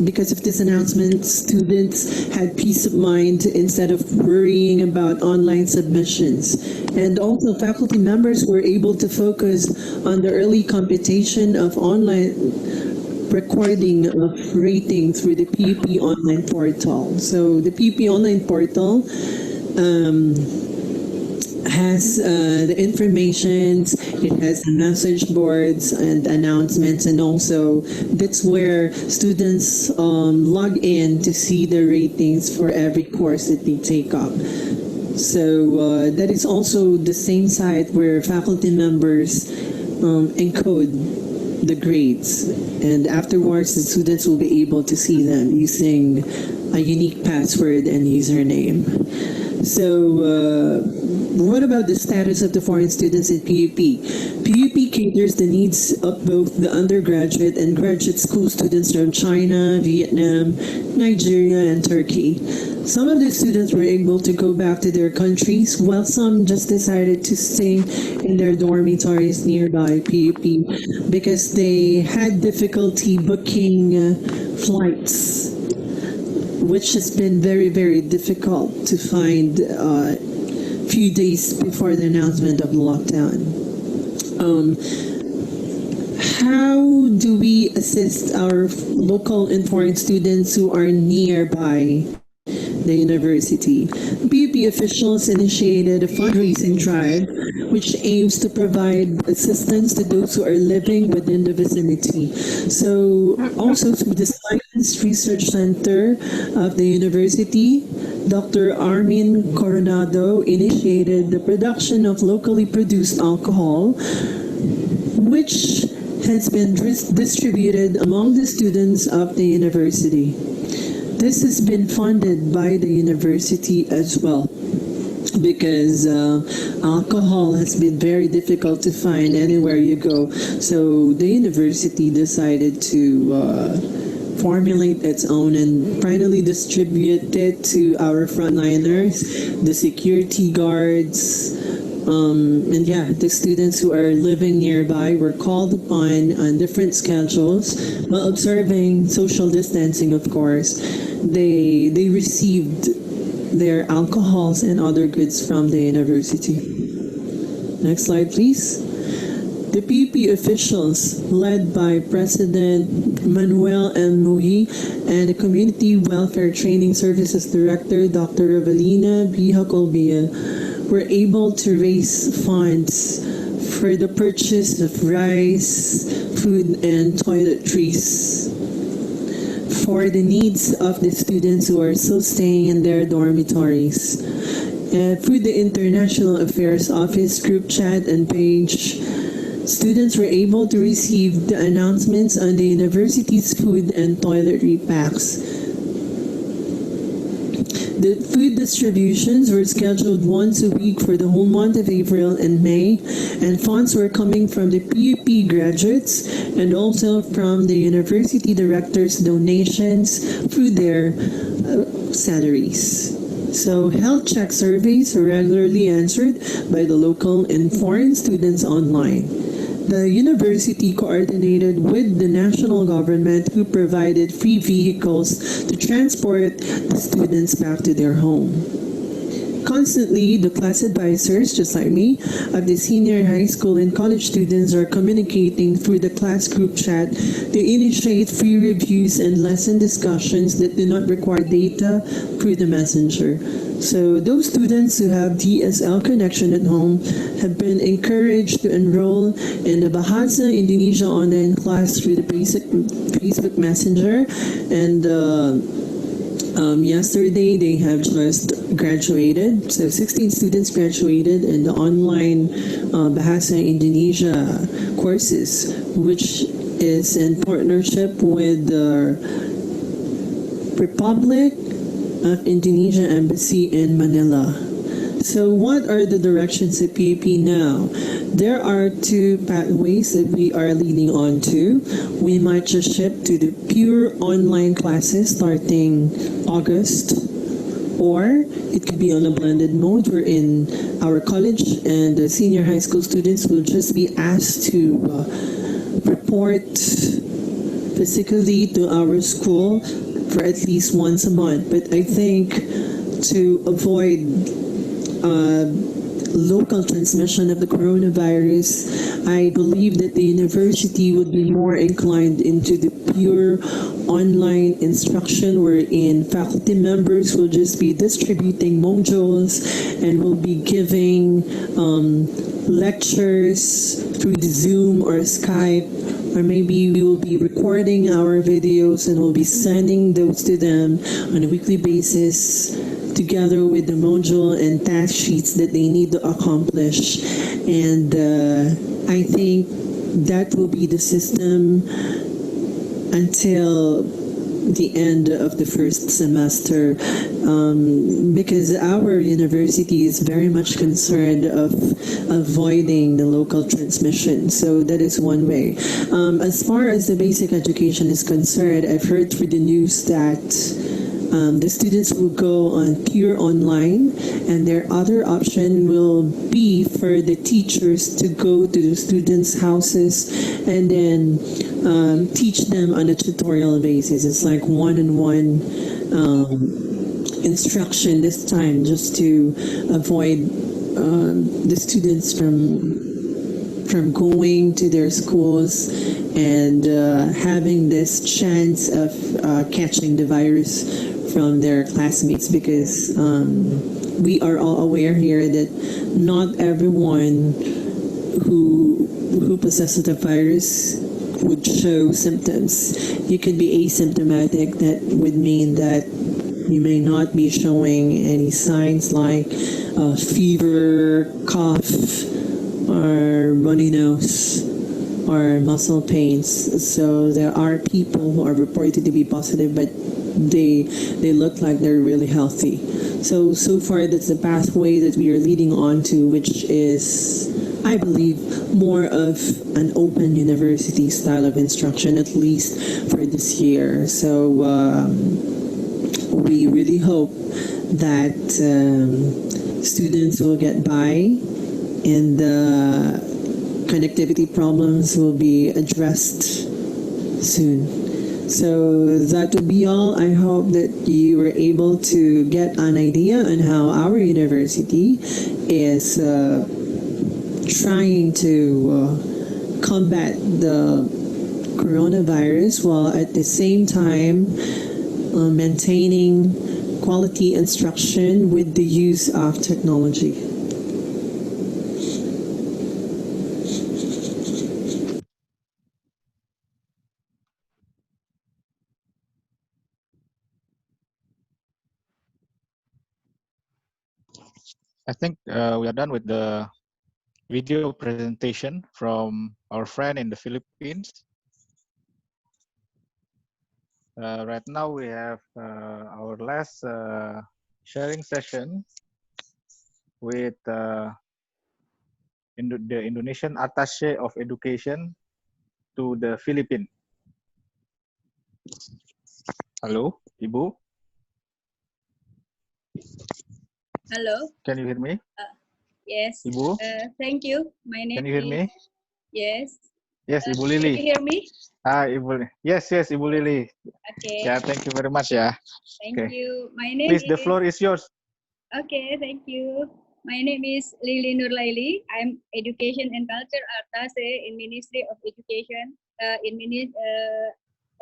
Because of this announcement, students had peace of mind instead of worrying about online submissions. And also faculty members were able to focus on the early computation of online recording of rating through the PUP online portal. So the PUP online portal has the information, it has the message boards and announcements, and also that's where students log in to see the ratings for every course that they take up. So that is also the same site where faculty members encode the grades, and afterwards the students will be able to see them using a unique password and username. So what about the status of the foreign students in PUP? PUP caters the needs of both the undergraduate and graduate school students from China, Vietnam, Nigeria, and Turkey. Some of the students were able to go back to their countries, while some just decided to stay in their dormitories nearby PUP because they had difficulty booking flights, which has been very, very difficult to find few days before the announcement of the lockdown. How do we assist our local and foreign students who are nearby the university? PUP officials initiated a fundraising drive which aims to provide assistance to those who are living within the vicinity. So also through the Science Research Center of the university, Dr. Armin Coronado initiated the production of locally produced alcohol, which has been distributed among the students of the university. This has been funded by the university as well, because alcohol has been very difficult to find anywhere you go. So the university decided to formulate its own and finally distribute it to our frontliners, the security guards, and yeah, the students who are living nearby were called upon on different schedules while observing social distancing, of course. They received their alcohols and other goods from the university. Next slide, please. The PUP officials, led by President Manuel M. Muhi and the Community Welfare Training Services Director, Dr. Evelina B. Hacolbia, were able to raise funds for the purchase of rice, food, and toiletries for the needs of the students who are still staying in their dormitories. Through the International Affairs Office group chat and page, students were able to receive the announcements on the university's food and toiletry packs. The food distributions were scheduled once a week for the whole month of April and May, and funds were coming from the PUP graduates and also from the university directors' donations through their salaries. So health check surveys are regularly answered by the local and foreign students online. The university coordinated with the national government, who provided free vehicles to transport the students back to their home. Constantly, the class advisors, just like me, of the senior high school and college students are communicating through the class group chat to initiate free reviews and lesson discussions that do not require data through the messenger. So those students who have DSL connection at home have been encouraged to enroll in the Bahasa Indonesia online class through the basic Facebook Messenger, and yesterday they have just graduated. So 16 students graduated in the online Bahasa Indonesia courses, which is in partnership with the Republic of Indonesia Embassy in Manila. So what are the directions of PUP now? There are two pathways that we are leading on to. We might just shift to the pure online classes starting August, or it could be on a blended mode wherein our college and the senior high school students will just be asked to report physically to our school for at least once a month. But I think to avoid local transmission of the coronavirus, I believe that the university would be more inclined into the pure online instruction, wherein faculty members will just be distributing modules and will be giving lectures through the Zoom or Skype, or maybe we will be recording our videos and we'll be sending those to them on a weekly basis, together with the module and task sheets that they need to accomplish. And I think that will be the system until the end of the first semester, because our university is very much concerned of avoiding the local transmission. So that is one way. As far as the basic education is concerned, I've heard through the news that the students will go on pure online, and their other option will be for the teachers to go to the students' houses and then teach them on a tutorial basis. It's like one-on-one instruction this time, just to avoid the students from going to their schools and having this chance of catching the virus from their classmates, because we are all aware here that not everyone who possesses the virus would show symptoms. You could be asymptomatic. That would mean that you may not be showing any signs like fever, cough, or runny nose, or muscle pains. So there are people who are reported to be positive, but they look like they're really healthy. So far that's the pathway that we are leading on to, which is, I believe, more of an open university style of instruction, at least for this year. So we really hope that students will get by, and the connectivity problems will be addressed soon. So that would be all. I hope that you were able to get an idea on how our university is trying to combat the coronavirus, while at the same time maintaining quality instruction with the use of technology. I think we are done with the video presentation from our friend in the Philippines. Right now we have our last sharing session with the Indonesian Attaché of Education to the Philippines. Hello, Ibu. Hello. Can you hear me? Yes. Ibu, Thank you. My name can you hear is. me? Yes. Yes, Ibu Can you Lily. hear me? Ibu. Yes, Ibu Lily. Okay. Yeah, thank you very much. Yeah. Thank Okay. you. My name Please, is. the floor is yours. Okay. Thank you. My name is Lili Nurlaili. I'm Education and Culture Attaché in Ministry of Education in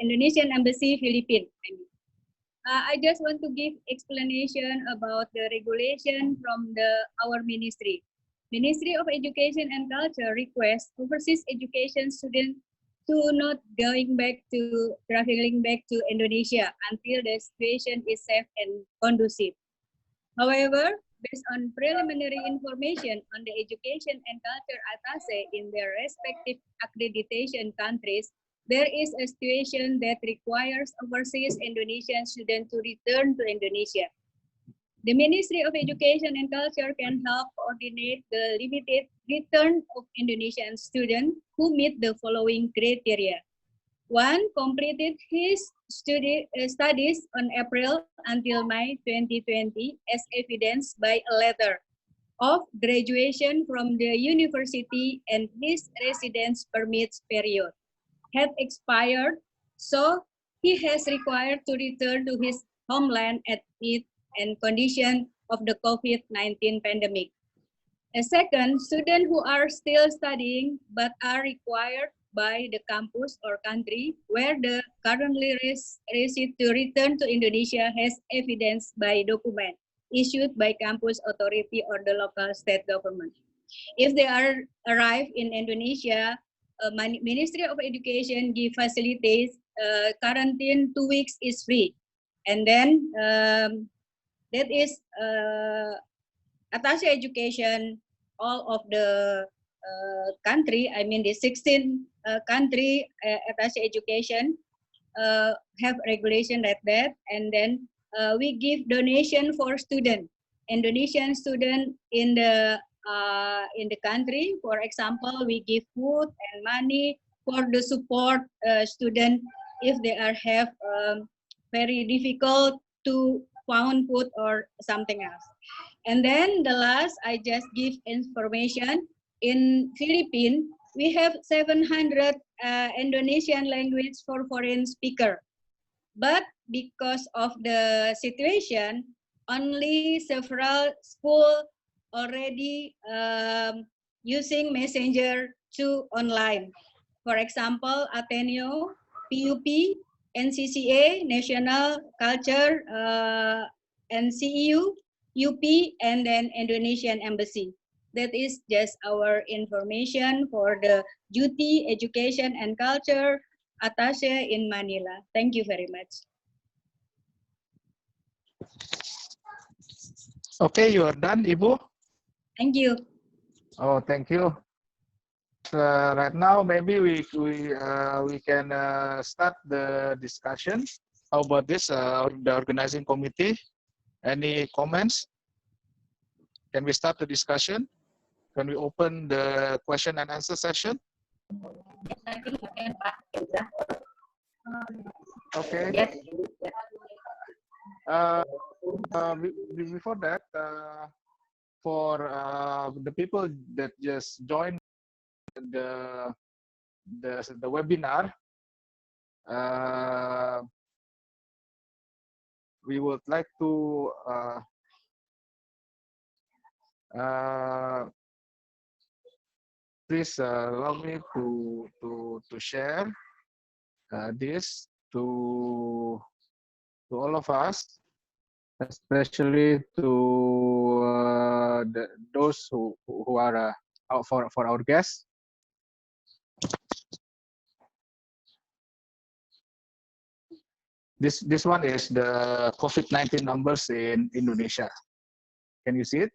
Indonesian Embassy, Philippines. I just want to give explanation about the regulation from our ministry. Ministry of Education and Culture requests overseas education students to not traveling back to Indonesia until the situation is safe and conducive. However, based on preliminary information on the education and culture attaché in their respective accreditation countries, there is a situation that requires overseas Indonesian students to return to Indonesia. The Ministry of Education and Culture can help coordinate the limited return of Indonesian students who meet the following criteria. One completed his studies on April until May 2020 as evidenced by a letter of graduation from the university and his residence permits period had expired, so he has required to return to his homeland at it and condition of the COVID-19 pandemic. A second, students who are still studying but are required by the campus or country where the currently reside to return to Indonesia has evidence by document issued by campus authority or the local state government. If they arrive in Indonesia, Ministry of Education give facilities, quarantine 2 weeks is free. And then that is attaché education, all of the country, I mean the 16 country attaché education have regulation like that. And then we give donation for student, Indonesian student in the country. For example, we give food and money for the support student if they have very difficult to found food or something else. And then the last, I just give information. In Philippines, we have 700 Indonesian language for foreign speaker. But because of the situation, only several schools already using Messenger to online. For example, Ateneo, PUP, NCCA, National Culture, NCEU, UP, and then Indonesian Embassy. That is just our information for the duty, education, and culture attaché in Manila. Thank you very much. Okay, you are done, Ibu. Thank you. Oh, thank you. Right now, maybe we can start the discussion. How about this? The organizing committee. Any comments? Can we start the discussion? Can we open the question and answer session? Okay. Yes. Before that, for the people that just joined the webinar, we would like to please allow me to share this to all of us, especially to those who are for our guests. This one is the COVID-19 numbers in Indonesia. Can you see it?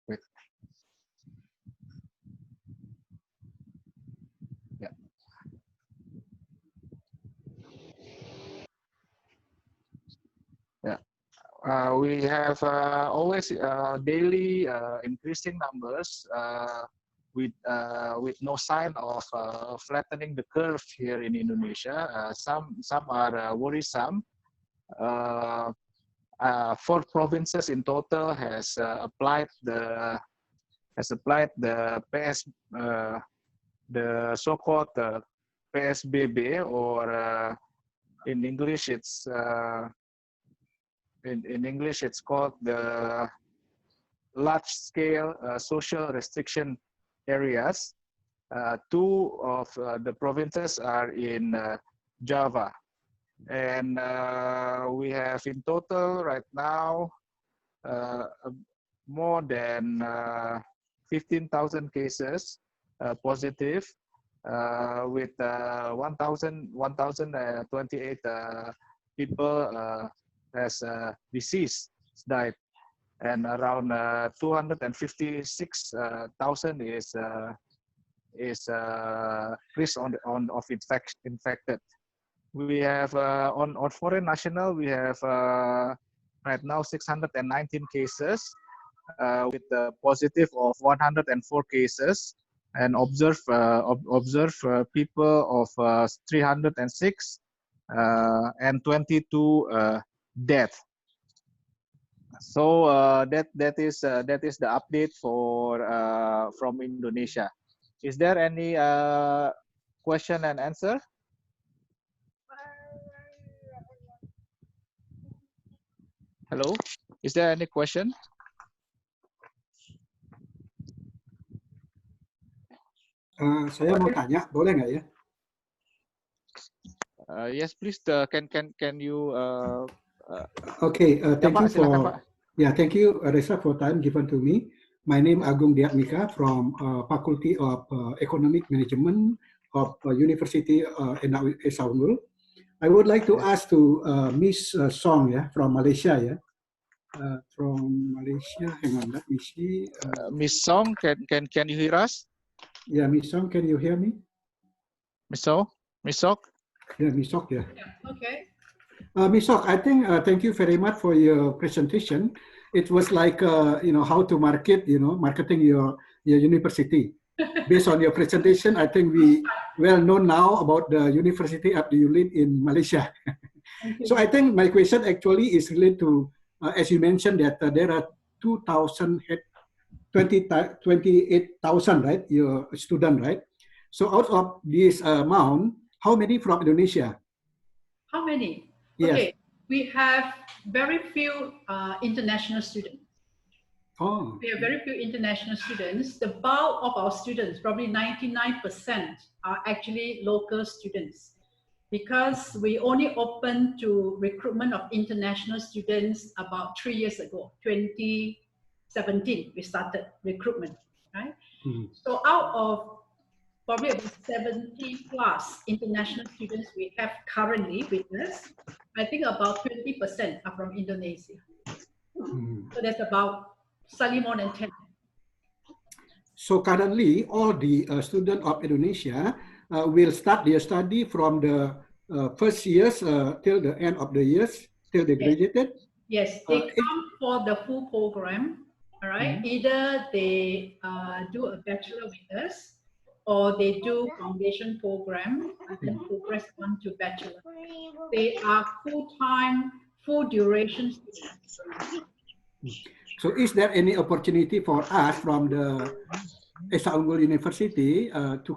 Wait. we have always daily increasing numbers with no sign of flattening the curve here in Indonesia. Some are worrisome. 4 provinces in total has applied the the so-called PSBB, or in English it's called the large-scale social restriction areas. 2 of the provinces are in Java, and we have in total right now more than 15,000 cases positive, with 1,028 people has deceased, died, and around 256,000 is risk of infected. We have on foreign national, we have right now 619 cases with a positive of 104 cases, and observe people of 306 and 22 death. So that is the update for from Indonesia. Is there any question and answer? Hello, is there any question? Saya mau tanya, boleh nggak ya? Yes, please. Can you? Okay, thank you silakan, for. Yeah, thank you, Reza, for time given to me. My name Agung Diatmika from Faculty of Economic Management of University Esa Unggul. I would like to ask to Miss Song, from Malaysia, from Malaysia. Hang on, let me see. Miss Song, can you hear us? Yeah, Miss Song, can you hear me? Miss Song? Yeah, Miss Song, yeah. Okay. Miss Sok, I think thank you very much for your presentation. It was like how to marketing your university. Based on your presentation, I think we well know now about the University of the ULIN in Malaysia. So I think my question actually is related to, as you mentioned, that there are 28,000, right? Your student, right? So out of this amount, how many from Indonesia? How many? Yes. Okay, we have very few international students. Oh. We have very few international students. The bulk of our students, probably 99%, are actually local students, because we only opened to recruitment of international students about 3 years ago. 2017, we started recruitment, right? Mm-hmm. So out of probably about 70 plus international students we have currently with us, I think about 20% are from Indonesia. Mm-hmm. So that's about slightly more than 10. So currently, all the students of Indonesia will start their study from the first years till the end of the years, till they graduated? Yes, they come for the full program, all right? Mm-hmm. Either they do a bachelor with us, or they do foundation program and then progress on to bachelor. They are full-time, full duration students. So is there any opportunity for us from the Esa Unggul University to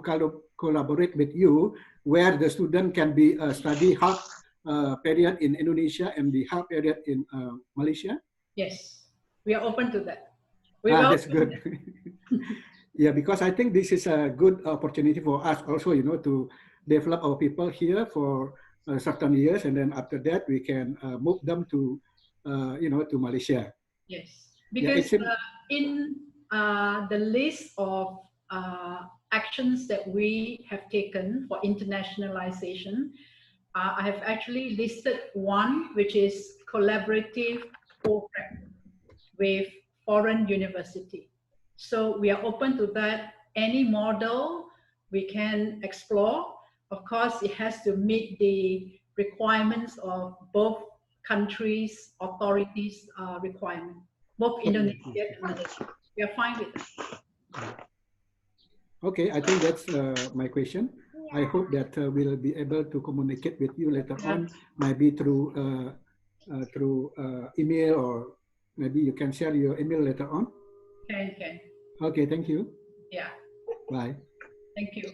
collaborate with you, where the student can be study half period in Indonesia and the half period in Malaysia? Yes, we are open to that. That's good. Yeah, because I think this is a good opportunity for us also, to develop our people here for certain years, and then after that we can move them to, to Malaysia. Yes, because in the list of actions that we have taken for internationalization, I have actually listed one, which is collaborative program with foreign university. So we are open to that. Any model we can explore. Of course, it has to meet the requirements of both countries' authorities' requirement, both Indonesia and Malaysia. We are fine with that. Okay, I think that's my question. I hope that we'll be able to communicate with you later on, maybe through email, or maybe you can share your email later on. Okay. Okay, thank you. Yeah. Bye. Thank you.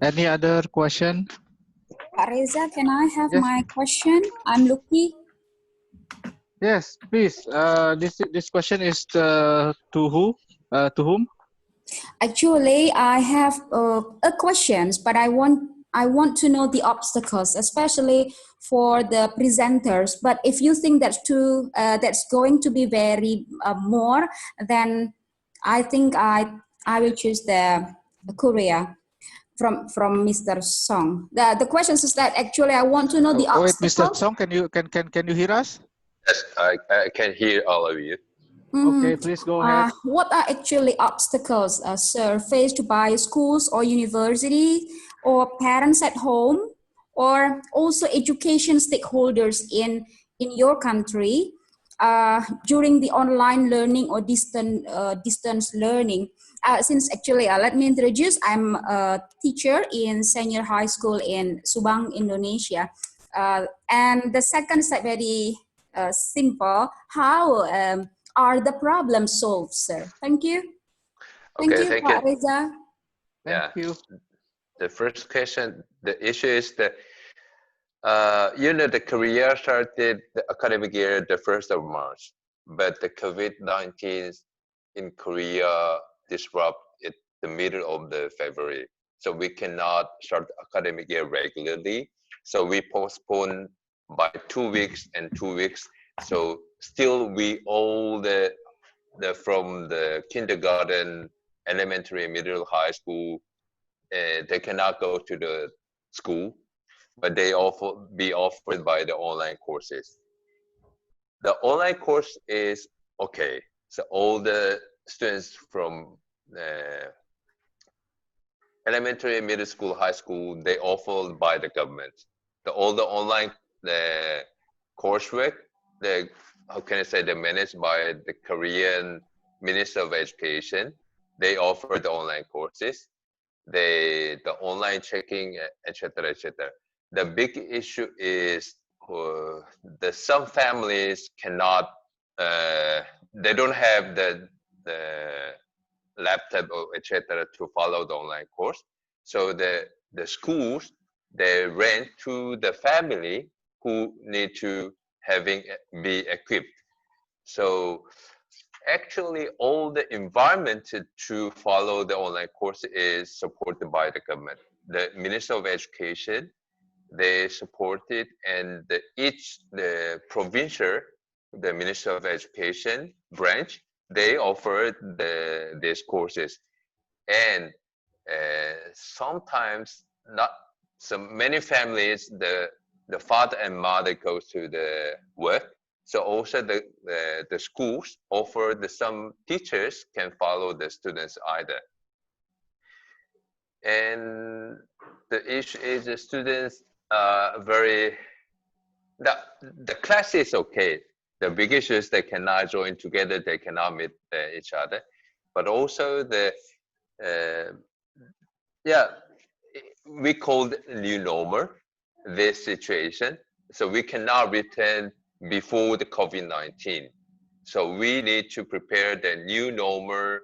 Any other question? Pak Reza, can I have my question? I'm Lucky. Yes, please. This question is to who? To whom? Actually, I have a questions, but I want to know the obstacles, especially for the presenters. But if you think that's going to be very more, then I think I will choose the Korea from Mr. Song. The question is that actually I want to know the obstacles. Wait, Mr. Song, can you hear us? Yes, I can hear all of you. Okay, please go ahead. What are actually obstacles, sir, faced by schools or university or parents at home, or also education stakeholders in your country during the online learning or distance learning? Since actually, let me introduce, I'm a teacher in senior high school in Subang, Indonesia. And the second is very simple. How are the problems solved, sir? Thank you. Thank you, Pak Reza. Thank you. The first question, the issue is that, the Korea started the academic year the 1st of March, but the COVID-19 in Korea disrupt it the middle of the February. So we cannot start the academic year regularly. So we postpone by 2 weeks and 2 weeks. So still we all the from the kindergarten, elementary, middle, high school, they cannot go to the school, but they be offered by the online courses. The online course is okay. So all the students from elementary, middle school, high school, they offered by the government. All the online coursework, how can I say, they're managed by the Korean Minister of Education. They offer the online courses, the online checking, etc., etc. The big issue is some families cannot, they don't have the laptop or etc. to follow the online course. So the schools, they rent to the family who need to be equipped. So actually all the environment to follow the online course is supported by the government. The Minister of Education, they support it, and the provincial, the Minister of Education branch, they offer these courses. And sometimes so many families, the father and mother goes to the work. So also the schools offer some teachers can follow the students either. And the issue is the students the class is okay. The big issue is they cannot join together, they cannot meet each other. But also we call it new normal, this situation. So we cannot return before the COVID-19. So we need to prepare the new normal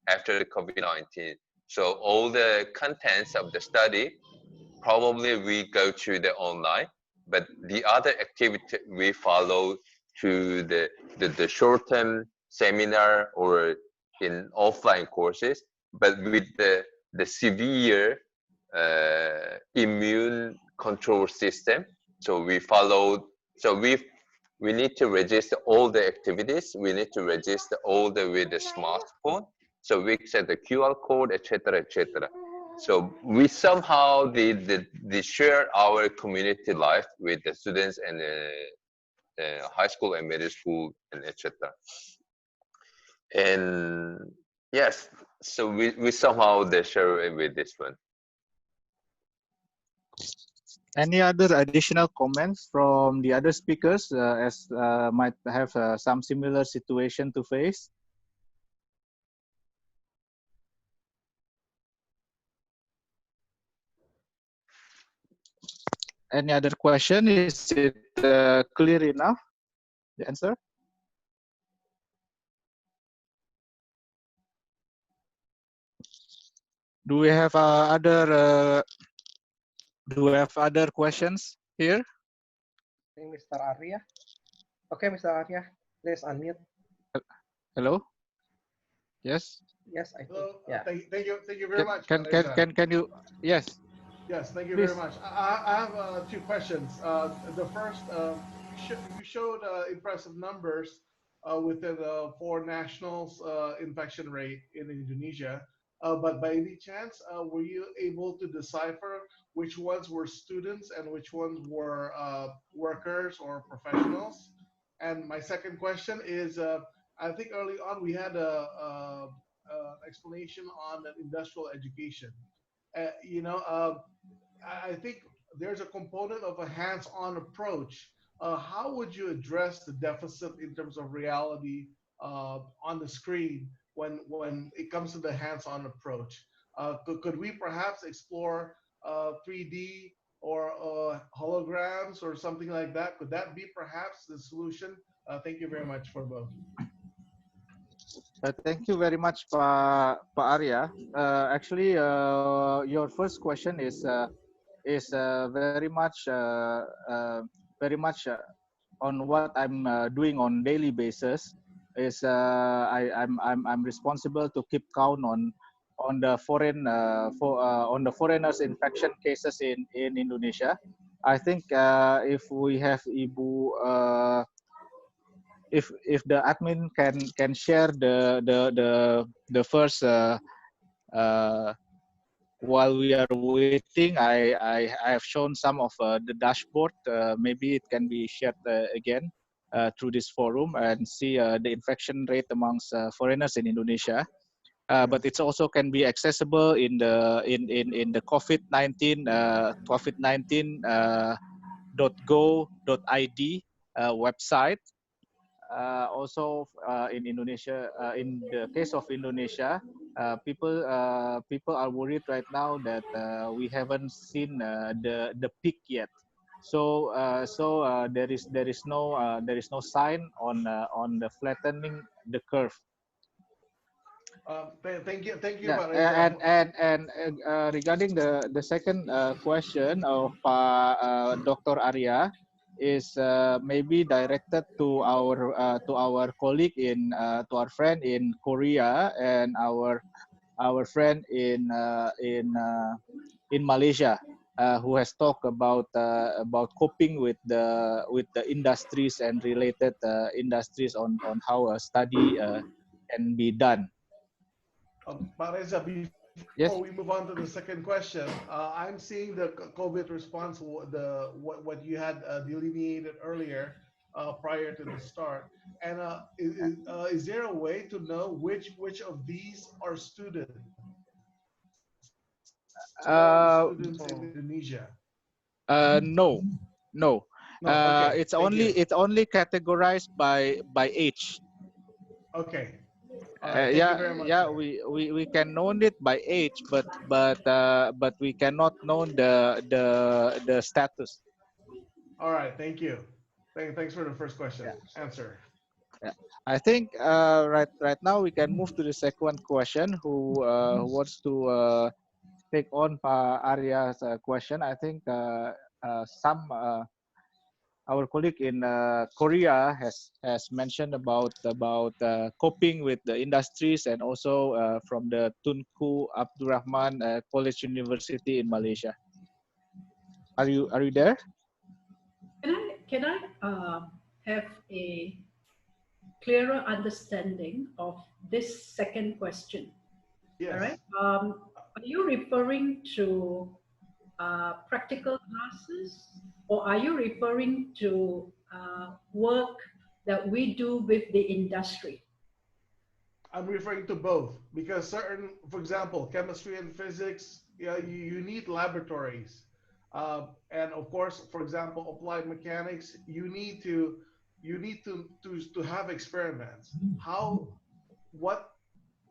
after the COVID-19. So all the contents of the study, probably we go to the online, but the other activity we follow to the short-term seminar or in offline courses, but with the severe immune control system. So we follow, so we need to register all the activities. We need to register all with the smartphone. So we set the QR code, etc., etc. So we somehow share our community life with the students and high school and middle school and etc. And yes, so we somehow share with this one. Any other additional comments from the other speakers as might have some similar situation to face? Any other question? Is it clear enough, the answer? Do we have other questions here? I think Mr. Arya. Okay, Mr. Arya, please unmute. Hello? Yes? Yes, I think. Hello. Yeah. Thank you very much. Can you? Yes. Yes, thank you Please. very much. I have two questions. The first, you showed impressive numbers within the 4 nationals infection rate in Indonesia. But by any chance, were you able to decipher which ones were students and which ones were workers or professionals? And my second question is, I think early on we had a explanation on industrial education. I think there's a component of a hands-on approach. How would you address the deficit in terms of reality on the screen when it comes to the hands-on approach? Could we perhaps explore 3D or holograms or something like that? Could that be perhaps the solution? Thank you very much for both. Thank you very much, Pa Arya. Actually, your first question is very much on what I'm doing on daily basis. Is I'm responsible to keep count on the on the foreigners infection cases in Indonesia. I think if we have Ibu. If the admin can share the first while we are waiting, I have shown some of the dashboard. Maybe it can be shared again through this forum and see the infection rate amongst foreigners in Indonesia. But it also can be accessible in the COVID-19 .go.id website. Also in Indonesia, in the case of Indonesia, people are worried right now that we haven't seen the peak yet. So there is no sign on the flattening the curve. Thank you. Yeah, and regarding the second question of Dr. Arya, is maybe directed to our colleague to our friend in Korea and our friend in Malaysia, who has talked about coping with the industries and related industries on how a study can be done. Pak Reza, before yes, we move on to the second question, I'm seeing the COVID response, what you had delineated earlier prior to the start. And is there a way to know which of these are students? Students in Indonesia? No. Okay. It's only categorized by age. Okay. We can know it by age, but we cannot know the status. All right, thank you. Thanks for the first question. Answer. Yeah. I think right now we can move to the second question. Who wants to take on Pa Arya's question? I think our colleague in Korea has mentioned about coping with the industries, and also from the Tunku Abdul Rahman College University in Malaysia. Are you there? Can I have a clearer understanding of this second question? Yes. All right. Are you referring to practical classes, or are you referring to work that we do with the industry? I'm referring to both, because for example, chemistry and physics, you need laboratories. And of course, for example, applied mechanics, you need to have experiments. What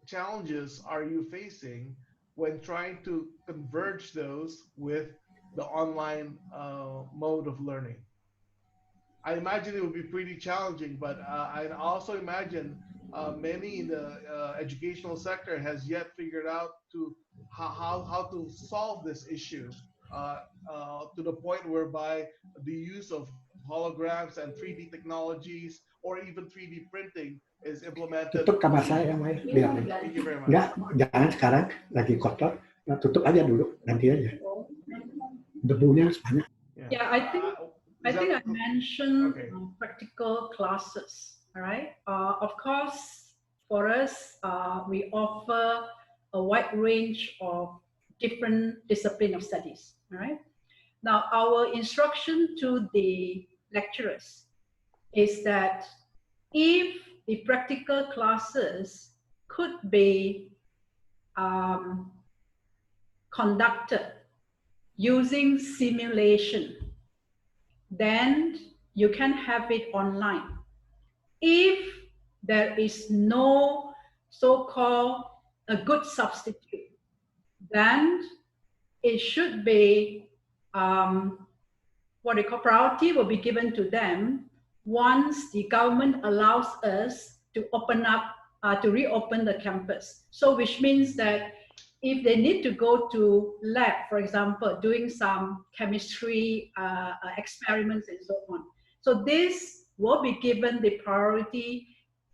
challenges are you facing when trying to converge those with the online mode of learning? I imagine it would be pretty challenging, but I also imagine many in the educational sector has yet figured out to how to solve this issue to the point whereby the use of holograms and 3D technologies or even 3D printing is implemented. Tutup kamar saya, Mai. Biar. Thank you very much. Enggak, jangan sekarang lagi kotor. Tutup aja dulu, nanti aja. Debunya banyak. Yeah, I think I mentioned practical classes. All right. Of course, for us, we offer a wide range of different discipline of studies. All right. Now, our instruction to the lecturers is that if the practical classes could be conducted using simulation, then you can have it online. If there is no so-called a good substitute, then it should be what they call priority will be given to them once the government allows us to open up, to reopen the campus. So which means that if they need to go to lab, for example, doing some chemistry experiments and so on. So this will be given the priority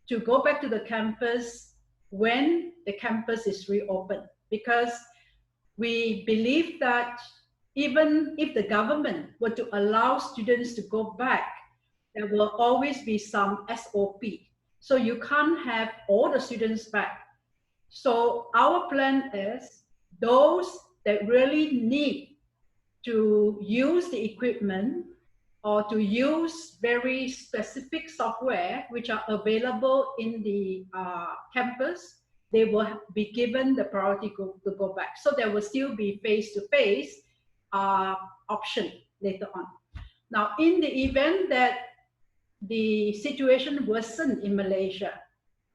to go back to the campus when the campus is reopened, because we believe that even if the government were to allow students to go back, there will always be some SOP. So you can't have all the students back. So our plan is those that really need to use the equipment or to use very specific software which are available in the campus, they will be given the priority to go back. So there will still be face-to-face option later on. Now, in the event that the situation worsened in Malaysia,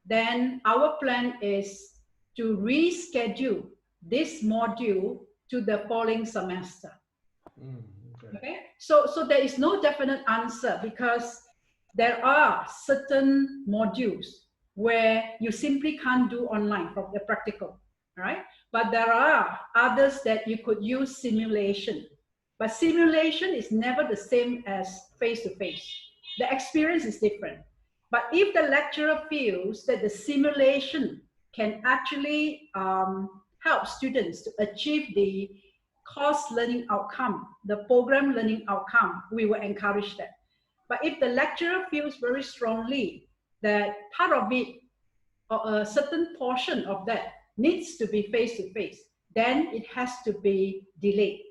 then our plan is to reschedule this module to the following semester. Okay. So there is no definite answer, because there are certain modules where you simply can't do online from the practical, right? But there are others that you could use simulation. But simulation is never the same as face-to-face. The experience is different. But if the lecturer feels that the simulation can actually help students to achieve the course learning outcome, the program learning outcome, we will encourage that. But if the lecturer feels very strongly that part of it, or a certain portion of that, needs to be face-to-face, then it has to be delayed.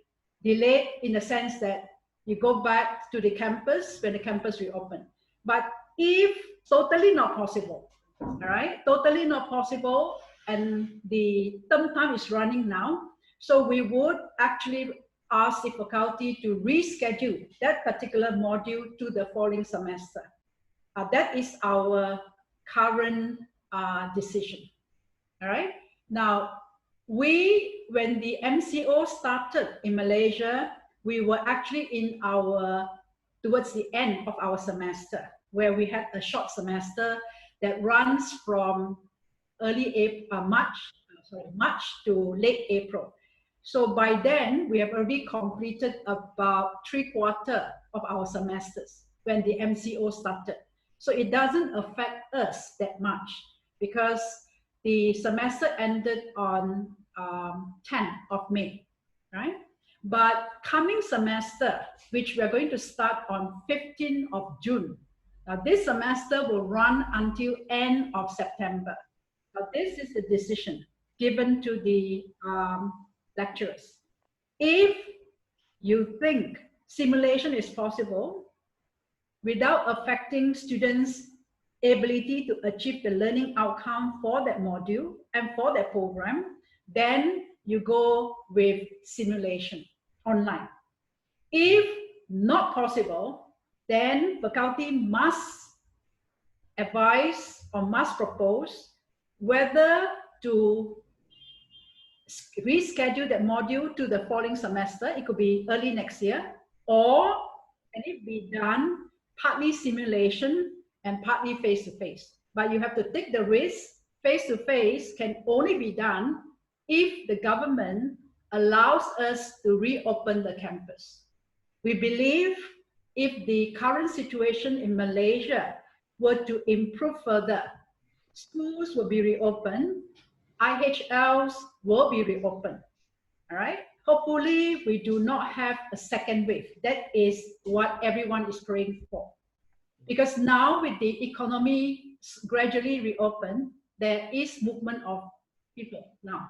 Delayed in the sense that you go back to the campus when the campus reopens. But if totally not possible, all right, totally not possible, and the term time is running now, so we would actually ask the faculty to reschedule that particular module to the following semester. That is our current decision. All right. Now, when the MCO started in Malaysia, we were actually in towards the end of our semester, where we had a short semester that runs from March to late April. So by then, we have already completed about 3/4 of our semesters when the MCO started. So it doesn't affect us that much, because the semester ended on 10th of May, right? But coming semester, which we are going to start on 15th of June, now this semester will run until end of September. Now this is the decision given to the lecturers. If you think simulation is possible without affecting students' ability to achieve the learning outcome for that module and for that program, then you go with simulation online. If not possible, then faculty must advise or must propose whether to reschedule that module to the following semester. It could be early next year, or can it be done partly simulation and partly face-to-face. But you have to take the risk. Face-to-face can only be done if the government allows us to reopen the campus. We believe if the current situation in Malaysia were to improve further, schools will be reopened, IHLs will be reopened, all right? Hopefully, we do not have a second wave. That is what everyone is praying for. Because now with the economy gradually reopened, there is movement of people now,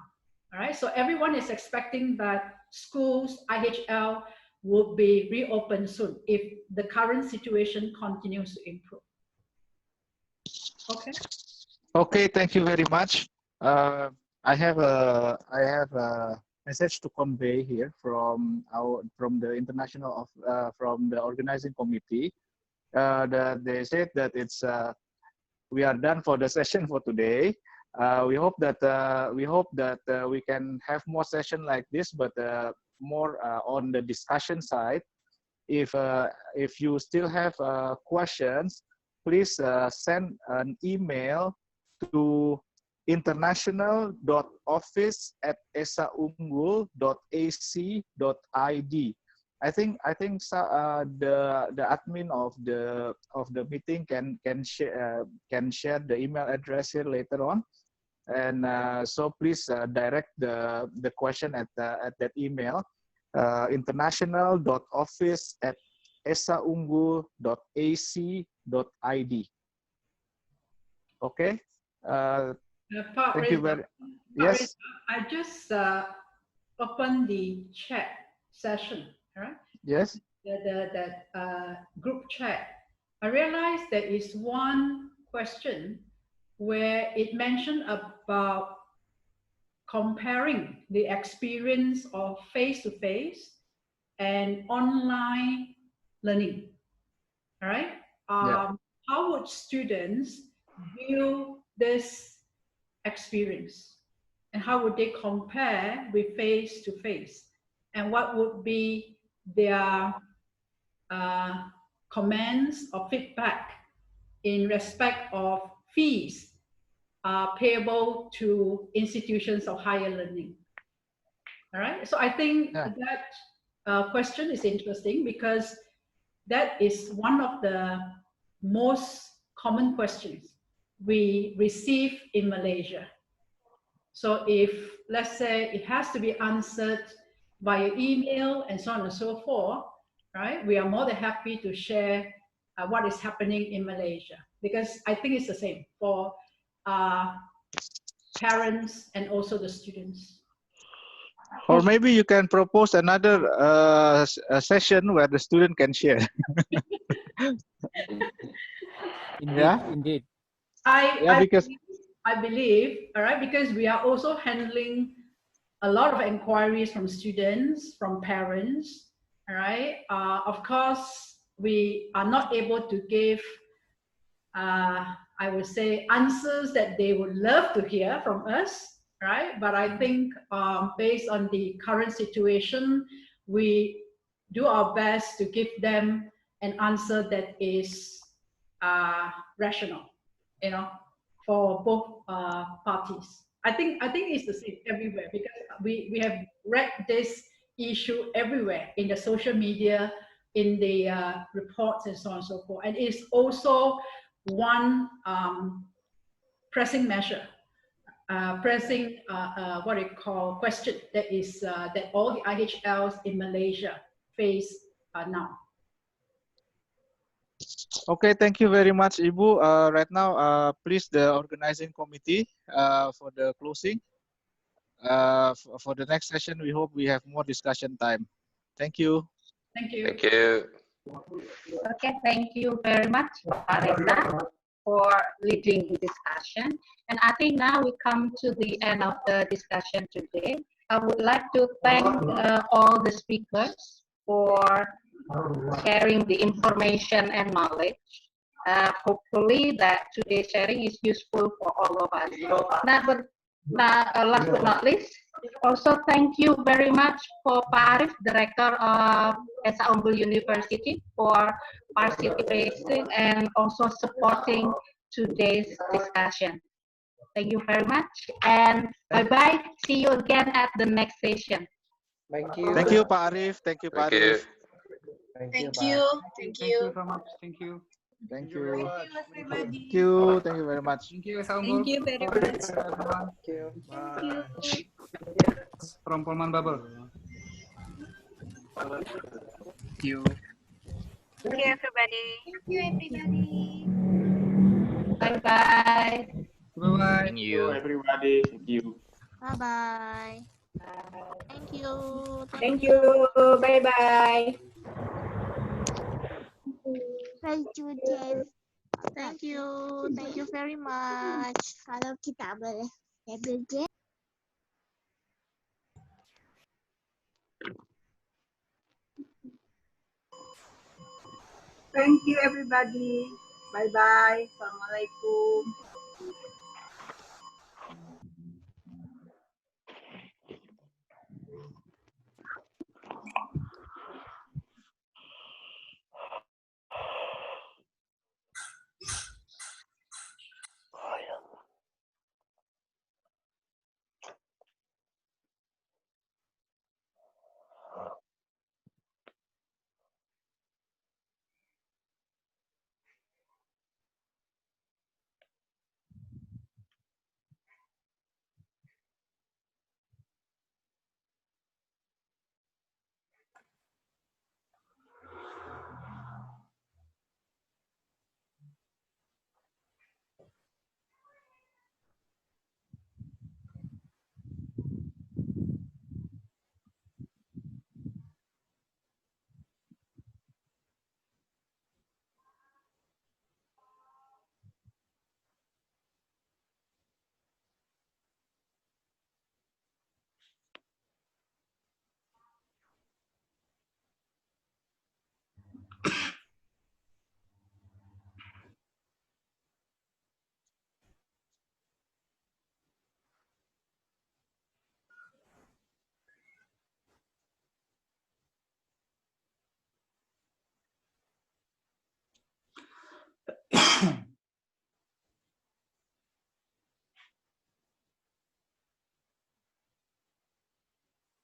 all right? So everyone is expecting that schools, IHL, will be reopened soon if the current situation continues to improve. Okay. Okay, thank you very much. I have a message to convey here from the international from the organizing committee. That they said that it's we are done for the session for today. We hope that we can have more session like this, but more on the discussion side. If you still have questions, please send an email to international.office@esaunggul.ac.id. I think the admin of the meeting can share the email address here later on, and so please direct the question at that email, international.office@esaunggul.ac.id. Okay. Thank you very. Yes. I just opened the chat session. Right? Yes. The group chat. I realized there is one question where it mentioned about comparing the experience of face-to-face and online learning. All right. How would students view this experience, and how would they compare with face-to-face, and what would be their comments or feedback in respect of fees payable to institutions of higher learning? All right, so I think that question is interesting because that is one of the most common questions we receive in Malaysia. So if, let's say, it has to be answered via email and so on and so forth, right? We are more than happy to share what is happening in Malaysia, because I think it's the same for parents and also the students. Or maybe you can propose another session where the student can share. Indeed. I believe, all right, because we are also handling a lot of inquiries from students, from parents, all right. Of course, we are not able to give, I would say, answers that they would love to hear from us, right? But I think based on the current situation, we do our best to give them an answer that is rational, you know, for both parties. I think it's the same everywhere, because we have read this issue everywhere in the social media, in the reports and so on and so forth. And it's also one pressing measure, pressing what you call question that is that all the IHLs in Malaysia face now. Okay, thank you very much, Ibu. Right now, please the organizing committee for the closing. For the next session, we hope we have more discussion time. Thank you. Thank you. Thank you. Okay, thank you very much, Pak Reza, for leading the discussion. And I think now we come to the end of the discussion today. I would like to thank all the speakers for sharing the information and knowledge. Hopefully that today's sharing is useful for all of us. Last but not least, also thank you very much for Pak Arif, Director of Esa Unggul University, for participating and also supporting today's discussion. Thank you very much, and bye-bye. See you again at the next session. Thank you. Thank you, Pak Arif. Thank you, Pak Arif. Thank you. Thank you so much. Thank you. Thank you. everybody. Thank you. Thank you very much. Thank you, Esa Thank Unggul. you very much. Thank you. From Polman Bubble. Thank you. Thank you, everybody. Thank you, everybody. Bye-bye. Bye-bye. Thank you, everybody. Thank you. Bye-bye. Thank you. Thank you. Bye-bye. Thank you, Jeff. Thank you. Thank you very much. Kalau kita boleh double J. Thank you, everybody. Bye-bye. Assalamualaikum.